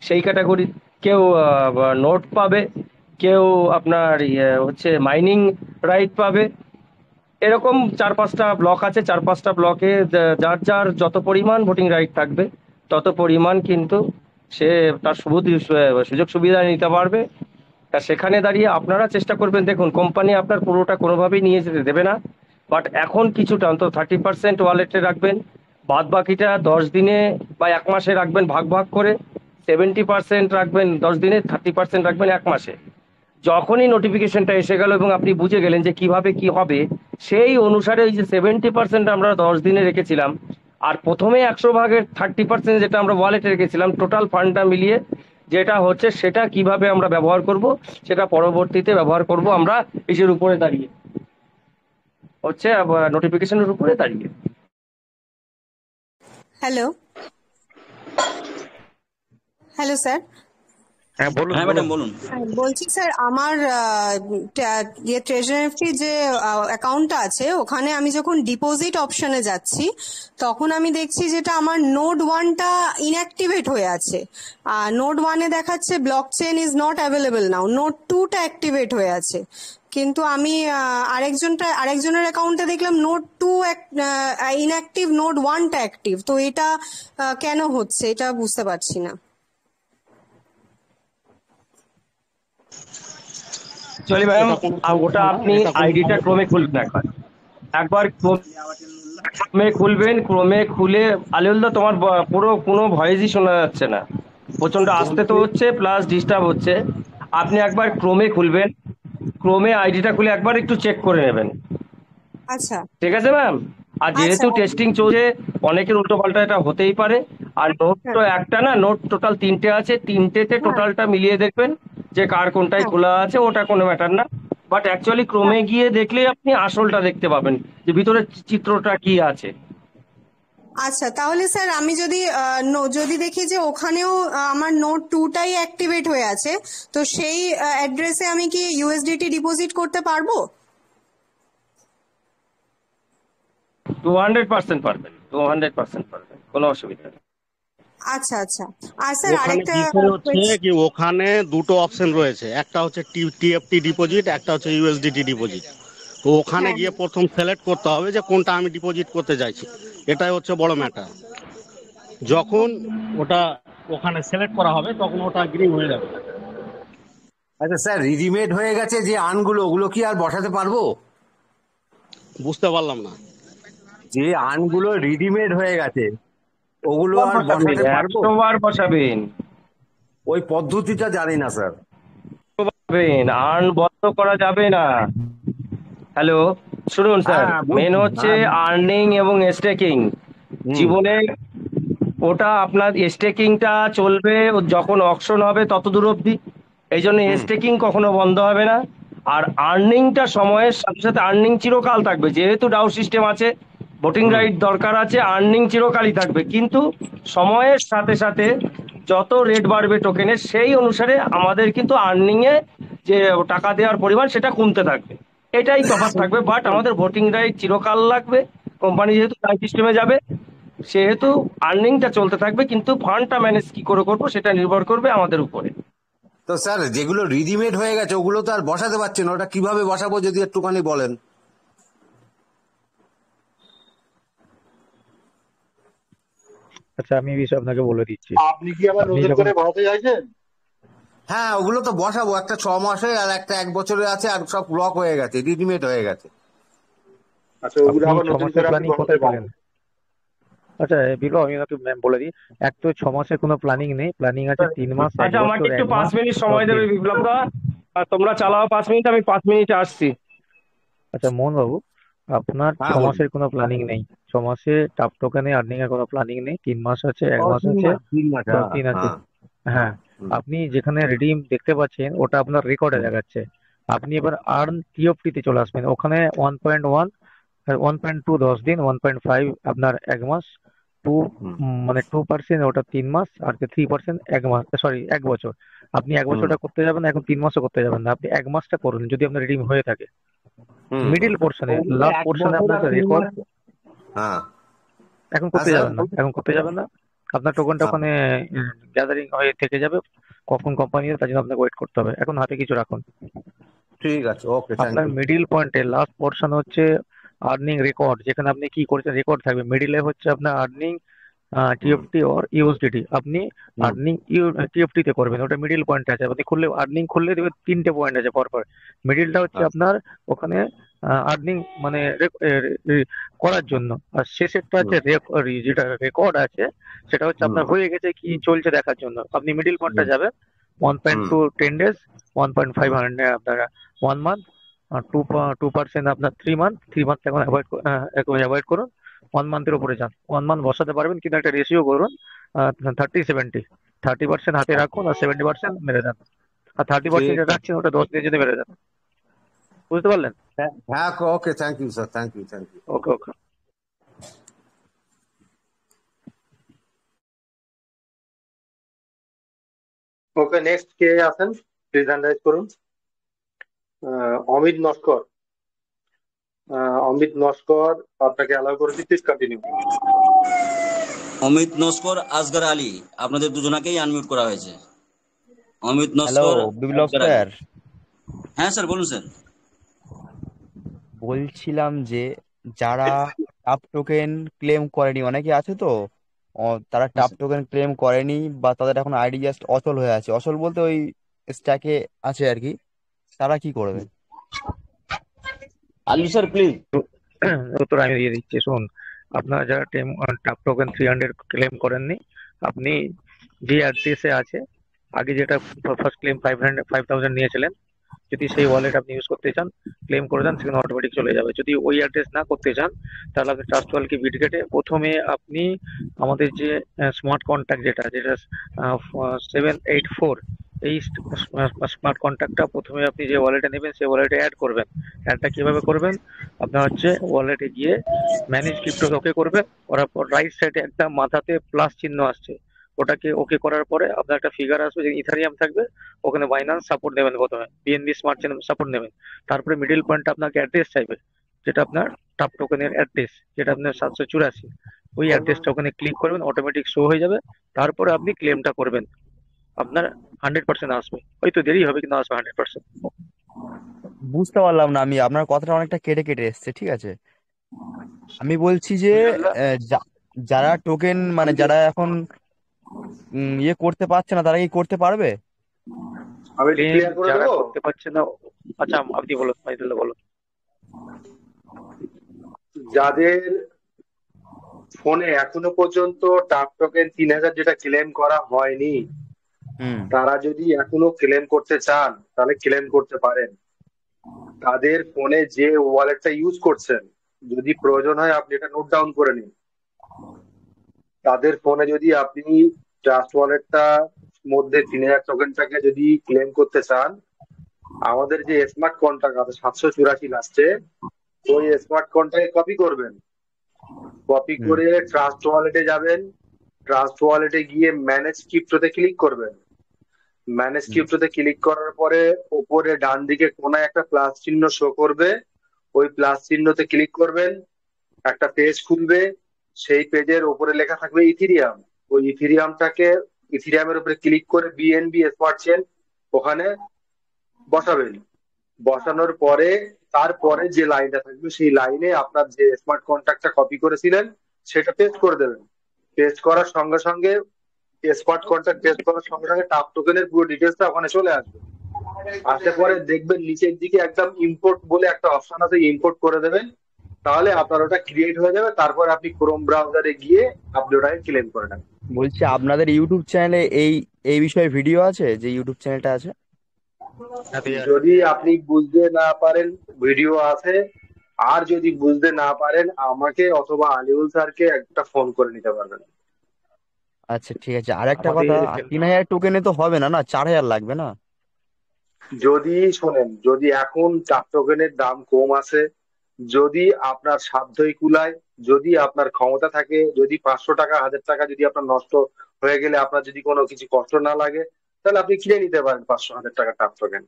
সেই ক্যাটাগরি, কেউ নোট পাবে, কেউ আপনার হচ্ছে মাইনিং রাইট পাবে। এরকম 4-5টা ব্লক আছে, 4-5টা ব্লকে যার যার যত পরিমাণ ভোটিং রাইট থাকবে তত পরিমাণ কিন্তু সে তার সুযোগ সুবিধা নিতে পারবে। তা সেখানে দাঁড়িয়ে আপনারা চেষ্টা করবেন, দেখুন কোম্পানি আপনার পুরোটা কোনোভাবেই নিয়ে যেতে দেবে না, বাট এখন কিছুটা অন্তত 30% ওয়ালেটে রাখবেন, বাদ বাকিটা 10 দিনে বা 1 মাসে রাখবেন ভাগ ভাগ করে। 70% রাখবেন 10 দিনে, 30% রাখবেন 1 মাসে। যখনই নোটিফিকেশনটা এসে গেল এবং আপনি বুঝে গেলেন যে কিভাবে কি হবে, সেই অনুসারে এই যে 70% আমরা 10 দিনে রেখেছিলাম, আর প্রথমে 100 ভাগের 30% যেটা আমরা ওয়ালেটে রেখেছিলাম, টোটাল ফান্ডটা মিলিয়ে যেটা হচ্ছে সেটা কিভাবে আমরা ব্যবহার করব, সেটা পরবর্তীতে ব্যবহার করব আমরা ইসের উপরে দাঁড়িয়ে, হচ্ছে নোটিফিকেশনের উপরে দাঁড়িয়ে। Hello hello sir. হ্যাঁ বলুন হ্যাঁ ম্যাডাম বলুন। বলছি স্যার, আমার ট্রেজারি এফটি যে অ্যাকাউন্টটা আছে ওখানে আমি যখন ডিপোজিট অপশনে যাচ্ছি তখন আমি দেখছি যেটা আমার নোড 1টা ইনঅ্যাক্টিভেট হয়ে আছে। নোড 1-এ দেখাচ্ছে block chain is not available now, node 2টা অ্যাক্টিভেট হয়ে আছে, কিন্তু আমি আরেকজনের অ্যাকাউন্টে দেখলাম নোড 2 ইনঅ্যাক্টিভ, নোড 1টা অ্যাক্টিভ। তো এটা কেন হচ্ছে এটা বুঝতে পারছি না। চলি ম্যাম, ওটা আপনি আইডিটা ক্রমে খুলবেন, একবার ক্রমে খুলবেন। ক্রমে খুলে আলিউল্লাহ তোমার পুরো কোনো ভয়েসই শোনা যাচ্ছে না, প্রচন্ড আস্তে তো হচ্ছে প্লাস ডিস্টার্ব হচ্ছে। আপনি একবার ক্রমে খুলবেন, ক্রমে আইডিটা খুলে একবার একটু চেক করে নেবেন, আচ্ছা ঠিক আছে ম্যাম? আর যেহেতু টেস্টিং চলছে অনেকের উল্টো পাল্টা এটা হতেই পারে। আর নোট তো একটা না, নোট টোটাল 3টে আছে, 3টেতে টোটালটা মিলিয়ে দেখবেন যে কার কোনটায় খোলা আছে, ওটা কোনো ম্যাটার না। বাট অ্যাকচুয়ালি ক্রমে গিয়ে দেখলে আপনি আসলটা দেখতে পাবেন যে ভিতরে চিত্রটা কি আছে। আচ্ছা, তাহলে স্যার আমি যদি দেখি যে ওখানেও আমার নোট 2টাই অ্যাক্টিভেট হয়ে আছে, তো সেই অ্যাড্রেসে আমি কি ইউএসডিটি ডিপোজিট করতে পারবো? 200% পারবেন, 200% পারবেন, কোনো অসুবিধা নেই। আচ্ছা আচ্ছা। আর স্যার ওখানে আরেকটা বিষয় হচ্ছে কি, ওখানে দুটো অপশন রয়েছে, একটা হচ্ছে টিএফটি ডিপোজিট, একটা হচ্ছে ইউএসডিটি ডিপোজিট। তো ওখানে গিয়ে প্রথম সিলেক্ট করতে হবে যে কোনটা আমি ডিপোজিট করতে চাইছি, এটাই হচ্ছে বড় ম্যাটার। যখন ওটা ওখানে সিলেক্ট করা হবে তখন ওটা গ্রিন হয়ে যাবে। আচ্ছা স্যার, রেডিমেড হয়ে গেছে যে আনগুলো, ওগুলো কি আর বসাতে পারবো? বুঝতে পারলাম না। যে আনগুলো রেডিমেড হয়ে গেছে ওগুলো আর বসাতে পারবো? 100 বার বসাবেন, ওই পদ্ধতিটা জানি না স্যার। আর্ন বন্ধ করা যাবে না। হ্যালো শুনুন স্যার, মেন হচ্ছে আর্নিং এবং স্টেকিং। জীবনে ওটা আপনার স্টেকিংটা চলবে যখন অকশন হবে তত দূর অবধি, এই জন্য স্টেকিং কখনো বন্ধ হবে না। আর আর্নিংটা সময়ের সাথে সাথে, আর্নিং চিরকাল থাকবে, যেহেতু ডাউ সিস্টেম আছে, ভোটিং রাইট দরকার আছে, আর্নিং চিরকালই থাকবে, কিন্তু সময়ের সাথে সাথে যত রেট বাড়বে টোকেনের সেই অনুসারে আমাদের কিন্তু আর্নিং এ যে টাকা দেওয়ার পরিমাণ সেটা কমতে থাকবে, এটাই তফাৎ থাকবে। বাট আমাদের ভোটিং রাইট চিরকাল লাগবে। কোম্পানি যেহেতু ডাউ সিস্টেমে যাবে সেহেতু আর্নিংটা চলতে থাকবে, কিন্তু ফান্ডটা ম্যানেজ কি করে করবো সেটা নির্ভর করবে আমাদের উপরে। তো স্যার যেগুলো রেডিমেড হয়ে গেছে ওগুলো তো আর বসাতে পারছি না, ওটা কিভাবে বসাবো যদি একটুখানি বলেন? আচ্ছা আমি এই বিষয়ে আপনাকে বলে দিচ্ছি। আপনি কি আবার নতুন করে বসাতে চাইছেন? হ্যাঁ ওগুলো তো বসাবো, একটা 6 মাসে আর একটা 1 বছরে আছে, আর সব ব্লক হয়ে গেছে, রেডিমেড হয়ে গেছে। আচ্ছা ওগুলো আবার নতুন করে আপনি বসাতে পারেন। আচ্ছা বিপ্লব, আমি আপনাকে ম্যাম বলে দিই, এক তো 6 মাসের কোনো প্ল্যানিং নেই, প্ল্যানিং আছে 3 মাস। আচ্ছা আমাকে একটু 5 মিনিট সময় দেবে বিপ্লব দা, আর তোমরা চালাও 5 মিনিট, আমি 5 মিনিটে আসছি। আচ্ছা মোহন বাবু, আপনার 6 মাসের কোনো প্ল্যানিং নেই, 6 মাসে টাপ টোকেনে আর্নিং এর কোনো প্ল্যানিং নেই। 3 মাস আছে, 1 মাস আছে, 10 দিন আছে। হ্যাঁ, আপনি যেখানে রিডিম দেখতে পাচ্ছেন ওটা আপনার রেকর্ডে দেখাচ্ছে। আপনি এবার আর্ন টিওপি তে চলে আসবেন, ওখানে 1.1 আর 1.2 10 দিন, 1.5 আপনার 1 মাস, 2 মানে 2% ওটা 3 মাস, আর 3% 1 মাস, সরি 1 বছর। আপনি 1 বছরটা করতে যাবেন, এখন 3 মাসও করতে যাবেন না, আপনি 1 মাসটা করুন যদি আপনার রিডিম হয়ে থাকে। হুম মিডিল পোর্শনে, ওগুলো লাস্ট এক পোর্শনে বছর আপনার আর 3 রেকর্ড মাস। হ্যাঁ এখন হ্যাঁ করতে স্যার যাবেন না, এখন করতে যাবেন না। আপনার টোকেনটা হ্যাঁ ওখানে গ্যাদারিং হয়ে থেকে যাবে, কখন কোম্পানি তার জন্য আপনাকে ওয়েট করতে হবে। এখন হাতে কিছু রাখুন। ঠিক আছে, ওকে, থ্যাংক আপনার ইউ। মিডিল পয়েন্টে লাস্ট পোর্শন হচ্ছে আর্নিং রেকর্ড, যেখানে আপনি কি করেছেন রেকর্ড থাকবে। মিডিলে হচ্ছে আপনার earning hmm TFT or USDT. আপনি হুম আর্নিং টিএফটি তে করবেন, ওটা মিডিল পয়েন্ট আছে। আপনি খুললে আর্নিং খুললে দেখবেন 3টে পয়েন্ট আছে পরপর। মিডিলটা হচ্ছে আচ্ছা আপনার ওখানে আর্নিং মানে করার জন্য, আর শেষেরটা হুম আছে যেটা রেকর্ড আছে সেটা হচ্ছে হুম আপনার হয়ে গেছে কি চলছে দেখার জন্য। আপনি মিডিল পয়েন্টটা হুম যাবেন। হুম 1.2 10 ডেজ, 1.5 আপনার 1 মান্থ, 2% আপনার 3 মান্থ। 3 মান্থ এখন অ্যাভয়েড করুন। 1 মান্থের উপরে যান। 1 মান্থ বসাতে পারবেন, কিন্তু একটা রেশিও করুন 30-70। 30% হাতে রাখুন আর 70% মেরে দেন। আর 30% ঠিক যেটা আছে। রাখছেন ওটা 10 দিনের জন্য মেরে দেন। বুঝতে পারলেন? হ্যাঁ হ্যাঁ, okay, thank you sir, thank you, thank you. Okay okay. Okay, next কে আছেন? প্লিজ হ্যান্ড রাইজ করুন। অমিত নস্কর। অমিত নস্কর, আপনাকে অ্যালাউ করেছি, প্লিজ কন্টিনিউ। অমিত নস্কর, আসগর আলী, আপনাদের দুজনাকেই আনমিউট করা হয়েছে। অমিত হ্যালো নস্কর, বিপ্লব আসগর আলী। স্যার, হ্যাঁ স্যার, বলুন স্যার। বলছিলাম যে যারা টাপ টোকেন ক্লেম করেনি, অনেকে আছে তো, তারা হ্যাঁ টাপ স্যার। টোকেন ক্লেম করেনি বা তাদের এখন আইডি জাস্ট অচল হয়ে আছে, অচল বলতে ওই স্ট্যাকে আছে আর কি, তারা কি করবে? আলু স্যার প্লিজ। উত্তর আমি দিয়ে দিচ্ছি, শুন। আপনারা যারা টাপ টোকেন 300 ক্লেম করেননি, আপনি যে অ্যাড্রেসে আছে, আগে যেটা ফার্স্ট ক্লেম 5000 নিয়েছিলেন, যদি সেই ওয়ালেট আপনি ইউজ করতে চান, ক্লেম করে দেন, সেখানে অটোমেটিক চলে যাবে। যদি ওই অ্যাড্রেস না করতে চান, তাহলে আপনি ট্রাস্ট ওয়ালকে বিটগেটে প্রথমে আপনি আমাদের যে স্মার্ট কন্ট্যাক্ট যেটা যেটা 784, এই স্মার্ট কন্ট্যাক্টটা প্রথমে আপনি যে ওয়ালেটে নেবেন সেই ওয়ালেটে অ্যাড করবেন। অ্যাডটা কিভাবে করবেন? আপনার হচ্ছে ওয়ালেটে গিয়ে ম্যানেজ ক্রিপ্টোকে ওকে করবেন, করার পর রাইট সাইডে একটা মাথাতে প্লাস চিহ্ন আসছে, ওটাকে ওকে করার পরে আপনার একটা ফিগার আসবে যে ইথারিয়াম থাকবে, ওখানে বাইন্যান্স সাপোর্ট নেবেন, প্রথমে বিএনবি স্মার্ট চেন সাপোর্ট নেবেন। তারপরে মিডিল পয়েন্টে আপনাকে অ্যাড্রেস চাইবে, যেটা আপনার টাপ টোকেনের অ্যাড্রেস, যেটা আপনার 784, ওই অ্যাড্রেসটা ওখানে ক্লিক করবেন, অটোমেটিক শো হয়ে যাবে। তারপরে আপনি ক্লেমটা করবেন, আপনার 100% আসবে। হয়তো দেরি হবে কিন্তু আসবে 100%। বুঝতে পারলাম না, আমি আপনার কথাটা অনেকটা কেটে কেটে এসছে, ঠিক আছে। আমি বলছি যে যারা টোকেন মানে যারা এখন ইয়ে করতে পারছে না, তারা কি করতে পারবে? আমি একটু ক্লেম ক্লিয়ার করে যারা দেবো। করতে পারছে না, আচ্ছা আপনি বলুন, ফাইজুল্লাহ বলুন। যাদের ফোনে এখনো পর্যন্ত টাপ টোকেন 3000 যেটা ক্লেম করা হয়নি, হুম তারা যদি এখনো ক্লেম করতে চান তাহলে ক্লেম করতে পারেন। তাদের ফোনে যে ওয়ালেটটা ইউজ করছেন, যদি প্রয়োজন হয় আপনি এটা নোট ডাউন করে নিন। তাদের ফোনে যদি আপনি ট্রাস্ট ওয়ালেটটা মধ্যে 3000 টোকেনটাকে যদি ক্লেম করতে চান, আমাদের যে স্মার্ট কন্ট্রাক্ট আছে 784 লাস্টে, ওই স্মার্ট কন্ট্রাক্টে কপি করবেন। কপি হুম করে ট্রাস্ট ওয়ালেটে যাবেন। ট্রাস্ট ওয়ালেটে গিয়ে ম্যানেজ ক্রিপ্টোতে ক্লিক করবেন। ম্যানেজ হুম ক্রিপ্টোতে ক্লিক করার পরে উপরে ডান দিকে কোনায় একটা প্লাস চিহ্ন শো করবে, ওই প্লাস চিহ্নতে ক্লিক করবেন, একটা পেজ খুলবে। সেই পেজের উপরে লেখা থাকবে ইথিরিয়াম। ওই ইথিরিয়ামের উপরে ক্লিক করে বিএনবি স্মার্ট চেন ওখানে বসাবেন। বসানোর পরে তারপরে যে লাইনটা থাকবে সেই লাইনে আপনার যে স্মার্ট কন্ট্রাক্টটা কপি করেছিলেন সেটা পেস্ট করে দেবেন। পেস্ট করার সঙ্গে সঙ্গে স্মার্ট কন্ট্রাক্ট পেস্ট করার সঙ্গে সঙ্গে টাপ টোকেনের পুরো ডিটেলসটা ওখানে চলে আসবে। আসলে পরে দেখবেন নিচের দিকে একদম ইম্পোর্ট বলে একটা অপশন আছে, ইম্পোর্ট করে দেবেন। তাহলে আপনার ওটা ক্রিয়েট হয়ে যাবে। তারপর আপনি ক্রোম ব্রাউজারে গিয়ে আপনি ওটাকে ক্লেম করে নেবেন। বলছি আপনাদের ইউটিউব চ্যানেলে এই এই বিষয়ে ভিডিও আছে, যে ইউটিউব চ্যানেলটা আছে? যদি আপনি বুঝতে না পারেন, ভিডিও আছে। আর যদি বুঝতে না পারেন, আমাকে অথবা আলিউল স্যারকে একটা ফোন করে নিতে পারবেন। আচ্ছা ঠিক আছে, আর একটা আমাদের কথা, 3000 টোকেনে তো হবে না, না 4000 লাগবে না? যদি শোনেন, যদি এখন টাপ টোকেনের দাম কম আছে, যদি আপনার সাধ্যই কুলায়, যদি আপনার ক্ষমতা থাকে, যদি 500 টাকা 1000 টাকা যদি আপনার নষ্ট হয়ে গেলে আপনার যদি কোনো কিছু কষ্ট না লাগে, তাহলে আপনি কিনে নিতে পারেন 500 1000 টাকা টাপ টোকেন।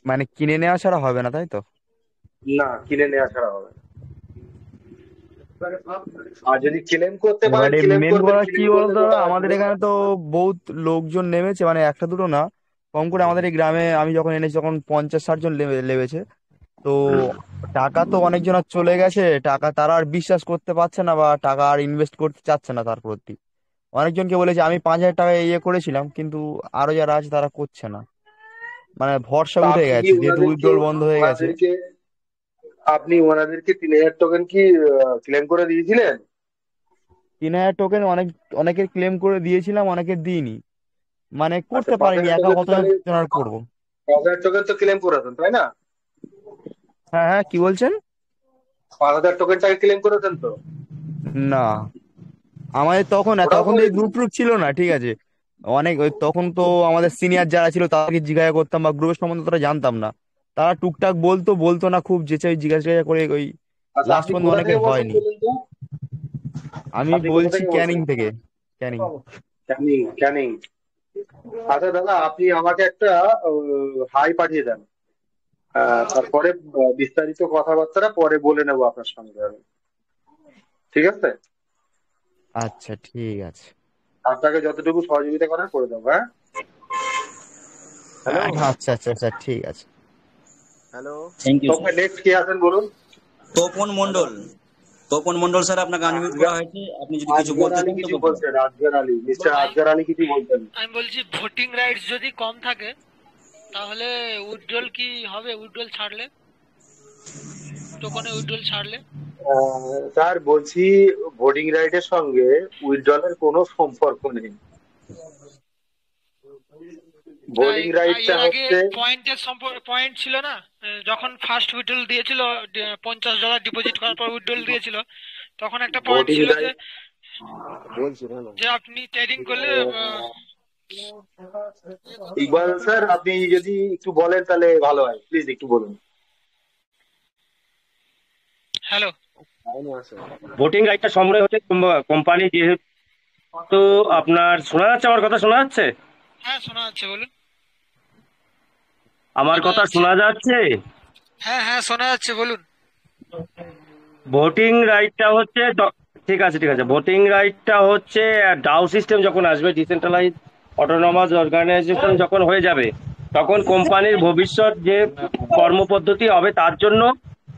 মানে কিনে নেওয়া ছাড়া হবে না, তাই তো? না, কিনে নেওয়া ছাড়া হবে না। আর যদি ক্লেম করতে পারেন এবারে ক্লেম মেন করবেন, কথা কি ক্লেম করলে বলতো, গোটা আমাদের আসবে। এখানে তো বহুত লোকজন নেমেছে, মানে একটা দুটো না, কম করে আমাদের এই গ্রামে আমি যখন এনেছি তখন 50-60 জন নেমেছে। তো টাকা তো অনেকজনের চলে গেছে, টাকা তারা আর বিশ্বাস করতে পারছে না বা টাকা আর ইনভেস্ট করতে চাচ্ছে না তার প্রতি। অনেকজনকে বলেছে আমি 5,000 টাকা ইয়ে করেছিলাম, কিন্তু আরো যারা আছে তারা করছে না, মানে ভরসা তা উঠে আপনি কি গেছে যেহেতু ওনাদেরকে উইথড্রল বন্ধ হয়ে গেছে। ওনাদেরকে আপনি ওনাদেরকে 3,000 টোকেন কি ক্লেম করে দিয়েছিলেন? 3,000 টোকেন অনেকের ক্লেম করে দিয়েছিলাম, অনেকের দিইনি, মানে আচ্ছা, করতে পারিনি, 5,000 একা টোকেন তো কতজন তাহলে আর করবো। 5,000 টোকেন তো ক্লেম করেছেন, তাই না? হ্যাঁ হ্যাঁ, কি বলছেন? 5,000 টোকেনটাকে ক্লেম করেছেন তো? না, আমাদের তখন ওটাও তখন তো এই করেনি? গ্রুপ ট্রুপ ছিল না, ঠিক আছে। অনেক তখন তো আমাদের সিনিয়র যারা ছিল তাদেরকে জিজ্ঞাসা করতাম, বা গ্রুপের সম্বন্ধে তারা জানতাম না, তারা টুকটাক বলতো বলতো না, খুব যেচে জিজ্ঞাসা করে ওই আচ্ছা, লাস্ট আপনি পর্যন্ত কোথা অনেকের থেকে বলছেন হয়নি। বলুন তো? আমি আপনি কোথা বলছি থেকে ক্যানিং বলছেন? থেকে, ক্যানিং। ক্যানিং, ক্যানিং। আচ্ছা দাদা, আপনি আমাকে একটা হাই পাঠিয়ে দেন। তারপরে বিস্তারিত কথাবার্তা পরে বলে নেবো আপনার সঙ্গে আমি। ঠিক আছে? আচ্ছা ঠিক আছে। আপনাকে যতটুকু সহযোগিতা করার করে দেবো। হ্যাঁ, হ্যালো আচ্ছা আচ্ছা আচ্ছা, ঠিক আছে। Hello. Thank you sir. Next কে আছেন বলুন? তপন মন্ডল। তপন মন্ডল স্যার, আপনাকে আনমিউট করা হয়েছে, আপনি যদি কিছু আজগর বলতে আলী চান তো কিছু বলতে পারেন। বলছেন, আজগর আলী, মিস্টার আজগর আলী কিছু বলছেন। আমি বলছি ভোটিং রাইটস যদি কম থাকে তাহলে উইথড্রল কি হবে? উইথড্রল ছাড়লে, টোকনে উইথড্রল ছাড়লে? স্যার বলছি, ভোটিং রাইটের সঙ্গে উইথড্রলের কোনো সম্পর্ক নেই। ভোটিং রাইটটা এর আগে হচ্ছে পয়েন্টের পয়েন্ট ছিল না, যখন ফার্স্ট উইথড্রল দিয়েছিল, $50 ডিপোজিট করার পর উইথড্রল দিয়েছিল, তখন একটা পয়েন্ট ভোটিং ছিল যে রাইট বলছি না। যে আপনি ট্রেডিং করলে ইকবাল স্যার, আপনি যদি একটু বলেন তাহলে ভালো হয়, প্লিজ একটু বলুন। হ্যালো। ভোটিং রাইটটা সম্পূর্ণ হচ্ছে কোম্পানি, যেহেতু আপনার শোনা যাচ্ছে, আমার কথা শোনা যাচ্ছে? হ্যাঁ, শোনা যাচ্ছে, বলুন। আমার কথা শোনা যাচ্ছে? হ্যাঁ হ্যাঁ, শোনা যাচ্ছে, বলুন। ভোটিং রাইটটা হচ্ছে ঠিক আছে ঠিক আছে, ভোটিং রাইটটা হচ্ছে ডাও সিস্টেম যখন আসবে, ডিসেন্ট্রালাইজ অটোনমাস অর্গানাইজেশন যখন হয়ে যাবে, তখন কোম্পানির ভবিষ্যৎ যে কর্মপদ্ধতি হবে তার জন্য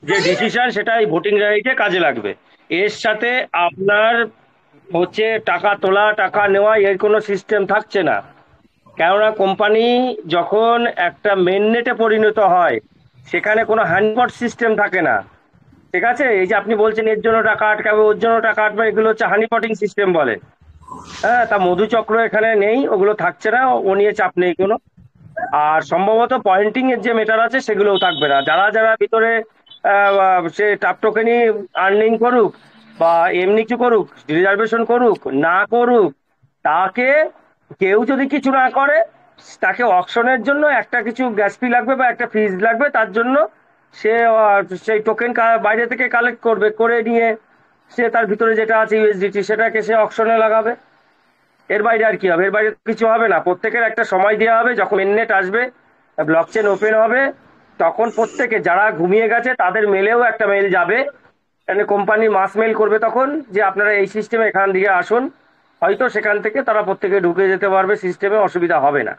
যে ডিসিশন, সেটা এই ভোটিং রাইটে কাজে লাগবে। এর সাথে আপনার হচ্ছে টাকা তোলা টাকা নেওয়া এর কোনো সিস্টেম থাকছে না, কেননা কোম্পানি যখন একটা মেননেটে পরিণত হয় সেখানে কোনো হ্যান্ডপট সিস্টেম থাকে না। ঠিক আছে, এই যে আপনি বলছেন এর জন্য টাকা আটকাবে ওর জন্য টাকা আটকাবে, এগুলো হচ্ছে হানি পটিং সিস্টেম বলে। হ্যাঁ, তা মধুচক্র এখানে নেই, ওগুলো থাকছে না, ও নিয়ে চাপ নেই কোনো। আর সম্ভবত পয়েন্টিং এর যে মেটার আছে সেগুলোও থাকবে না। যারা যারা ভিতরে সে টাপ টোকেনই আর্নিং করুক বা এমনি কিছু করুক, রিজার্ভেশন করুক না করুক, তাকে কেউ যদি কিছু না করে, তাকে অকশনের জন্য একটা কিছু গ্যাস ফি লাগবে বা একটা ফিজ লাগবে, তার জন্য সে সেই টোকেন বাইরে থেকে কালেক্ট করবে, করে নিয়ে সে তার ভিতরে যেটা আছে ইউএসডিটি সেটাকে সে অকশনে লাগাবে। এর বাইরে আর কি হবে? এর বাইরে কিছু হবে না। প্রত্যেকের একটা সময় দেওয়া হবে, যখন মেননেট আসবে, ব্লকচেন ওপেন হবে, তখন প্রত্যেকে যারা ঘুমিয়ে গেছে তাদের মেলেও একটা মেল যাবে, কোম্পানি মাস মেল করবে তখন, যে আপনারা এই সিস্টেমে এখান দিয়ে আসুন, হয়তো সেখান থেকে তারা প্রত্যেকে ঢুকে যেতে পারবে, সিস্টেমে অসুবিধা হবে না।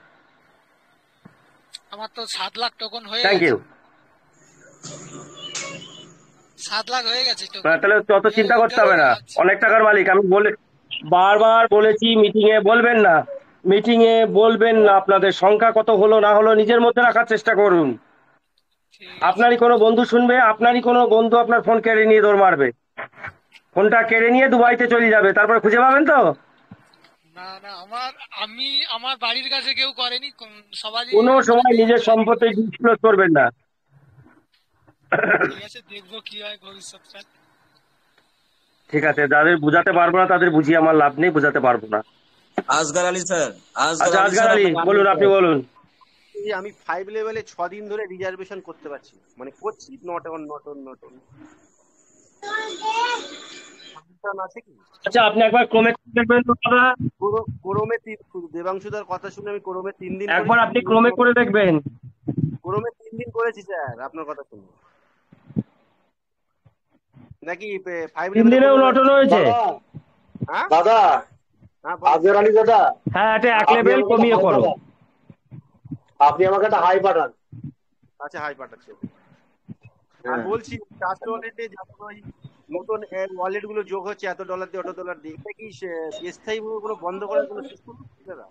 আমার তো 7 লাখ টোকন হয়ে থ্যাংক গেছে। ইউ। 7 লাখ হয়ে গেছে টোকন। তাহলে অত চিন্তা করতে হবে না, অনেক টাকার মালিক। আমি বারবার বলেছি মিটিং এ বলবেন না, মিটিং এ বলবেন না, আপনাদের সংখ্যা কত হলো না হলো নিজের মধ্যে রাখার চেষ্টা করুন। আপনারই কোনো বন্ধু শুনবে, আপনারই কোনো বন্ধু আপনার ফোন কেড়ে নিয়ে দৌড় মারবে, ফোনটা কেড়ে নিয়ে দুবাইতে চলে যাবে, তারপরে খুঁজে পাবেন তো? না না, আমার বাড়ির কাছে কেউ করেনি, সবারই। কোনো সময় নিজের সম্পত্তি ডিসক্লোজ করবেন না। ঠিক আছে, দেখবো কি হয় ভবিষ্যৎটা। ঠিক আছে, যাদের বুঝাতে পারবো না তাদের বুঝিয়ে আমার লাভ নেই, বুঝাতে পারবো না। আসগার আলী স্যার, আচ্ছা আসগার আলী বলুন, আপনি বলুন। আমি 5 লেভেলে 6 দিন ধরে রিজার্ভেশন করতে পারছি না, মানে করছি নট অন। আছে কি? আচ্ছা, আপনি একবার ক্রমে দেখবেন তো দাদা। ক্রমে দেবাংশুদার কথা শুনে আমি ক্রমে 3 দিন একবার আপনি ক্রমে করে দেখবেন। ক্রোমে 3 দিন করেছি স্যার আপনার কথা শুনে। নাকি 5 তিন লেভেলে দিনেও কোনো নটন হয়েছে। হ্যাঁ দাদা হ্যাঁ বলেন। আজের আলী দাদা, হ্যাঁ এটা এক আপনি লেভেল আমাকে একটা কমিয়ে হাই করো। পাঠান, আপনি আমাকে একটা হাই পাঠান। আচ্ছা হাই পাঠাচ্ছি। আর হ্যাঁ বলছি ট্রাস্ট ওয়ালেটে যখন ওই নতুন ওয়ালেট গুলো যোগ হচ্ছে এত ডলার দিয়ে অত ডলার দিয়ে, এটা কি স্থায়ী ভাবে কোনো বন্ধ করার কোনো সিস্টেম দাদা?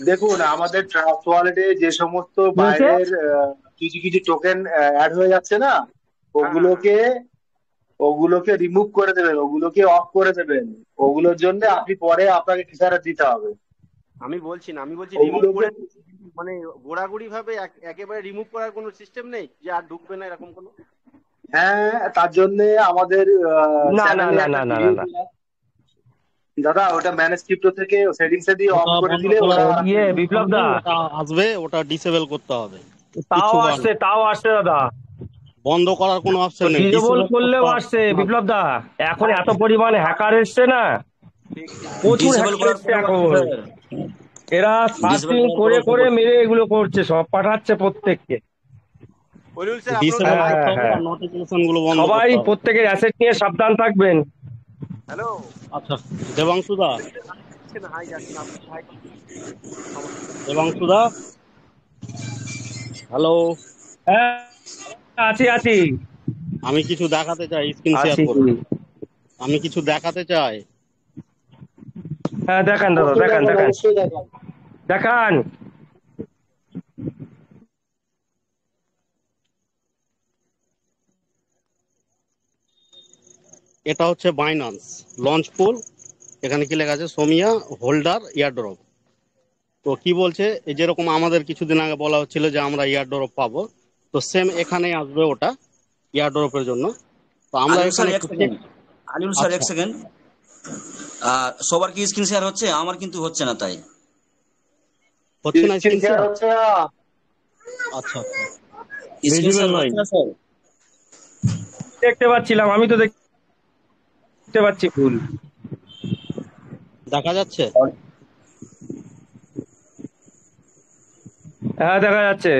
দেখুন, আমাদের ট্রাস্ট ওয়ালেটে যে সমস্ত কি হয়েছে? বাইরের কিছু কিছু টোকেন অ্যাড হয়ে যাচ্ছে না, ওগুলোকে ওগুলোকে রিমুভ করে দেবেন, ওগুলোকে অফ করে দেবেন। ওগুলোর জন্য আপনি পরে আপনাকে ফিচার দিতে হবে। আমি বলছি না, আমি বলছি রিমুভ করে মানে গোড়াগুড়ি ভাবে একেবারে রিমুভ করার কোনো সিস্টেম নেই যে আর ঢুকবে না এরকম কোনো? হ্যাঁ, তার জন্য আমাদের না না চ্যানেলে না একটা না না ভিডিও না দাদা, ওটা ম্যানেজ ক্রিপ্টো থেকে সেটিংস এ দিয়ে অফ ওটা করে বন্ধ দিলে করার ওরা ইয়ে বিপ্লব দা, ওটা আসবে, ওটা ডিসেবল করতে হবে। তাও কিছু করার আসছে নেই। তাও আসছে দাদা, বন্ধ করার কোনো অপশন নেই, ডিজেবল ডিসেবল করলেও করতে আসছে হবে। বিপ্লব দা। এখন এত পরিমাণে হ্যাকার এসছে না, প্রচুর ডিসেবল হ্যাকার করার এসছে কোনো এখন। স্যার, এরা ডিসেবল সার্চিং করার করে কোনো করে মেরে এগুলো করছে, সব পাঠাচ্ছে প্রত্যেককে। ওইরুল স্যার ডিসেবল হ্যাঁ করতে হবে হ্যাঁ, আর নোটিফিকেশন গুলো বন্ধ সবাই করতে হবে। প্রত্যেকের অ্যাসেট নিয়ে সাবধান থাকবেন। হ্যালো আচ্ছা দেবাংশুদা, হাই যাচ্ছেন আপনি হাই দেবাংশুদা, হ্যালো, হ্যাঁ আছি আছি আমি কিছু দেখাতে চাই, স্ক্রিন শেয়ার আছি। করুন। আমি কিছু দেখাতে চাই। হ্যাঁ দেখান দাদা, অবশ্যই দেখান দেখান, দেখান অবশ্যই দেখান। দেখান। এটা হচ্ছে বাইনান্স লঞ্চ পুল। এখানে কি লেখা আছে, সোমিয়া হোল্ডার ইয়ারড্রপ। তো কি বলছে, এই যেরকম আমাদের কিছুদিন আগে বলা হচ্ছিল যে আমরা ইয়ারড্রপ পাবো, তো সেম এখানেই আসবে ওটা ইয়ারড্রপের জন্য। তো আমরা আলিউল স্যার এখানে এক সেকেন্ড, আলিউল স্যার এক আচ্ছা সেকেন্ড। সবার কি স্ক্রিন শেয়ার হচ্ছে? আমার কিন্তু হচ্ছে না, তাই হচ্ছে না স্ক্রিন স্ক্রিন শেয়ার শেয়ার। হচ্ছে না। আচ্ছা স্ক্রিন শেয়ার ভিজিবল নাই। হচ্ছে না স্যার। দেখতে পাচ্ছিলাম, আমি তো দেখতে পাচ্ছি ফুল। দেখা যাচ্ছে। হ্যাঁ দেখা যাচ্ছে।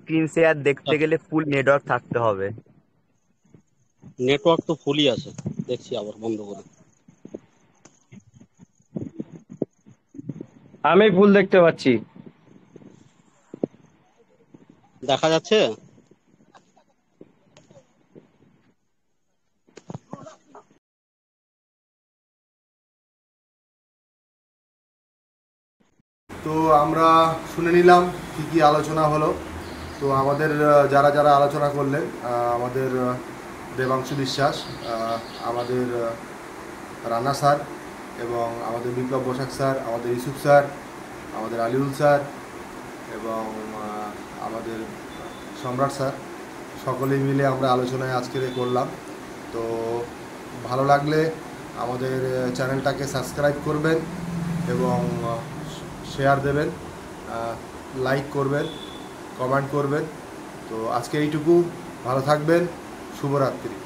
স্ক্রিন শেয়ার দেখতে গেলে ফুল নেটওয়ার্ক থাকতে হবে। নেটওয়ার্ক তো ফুলই আছে, দেখছি আবার বন্ধ করে। আমি ফুল দেখতে পাচ্ছি। দেখা যাচ্ছে। তো আমরা শুনে নিলাম কি কি আলোচনা হলো। তো আমাদের যারা যারা আলোচনা করলেন, আমাদের দেবাংশু বিশ্বাস, আমাদের রানা স্যার, এবং আমাদের বিপ্লব বসাক স্যার, আমাদের ইউসুফ স্যার, আমাদের আলিউল স্যার, এবং আমাদের সম্রাট স্যার, সকলেই মিলে আমরা আলোচনায় আজকে করলাম। তো ভালো লাগলে আমাদের চ্যানেলটাকে সাবস্ক্রাইব করবেন এবং শেয়ার দেবেন, লাইক করবেন, কমেন্ট করবেন। তো আজকে এইটুকু, ভালো থাকবেন, শুভরাত্রি।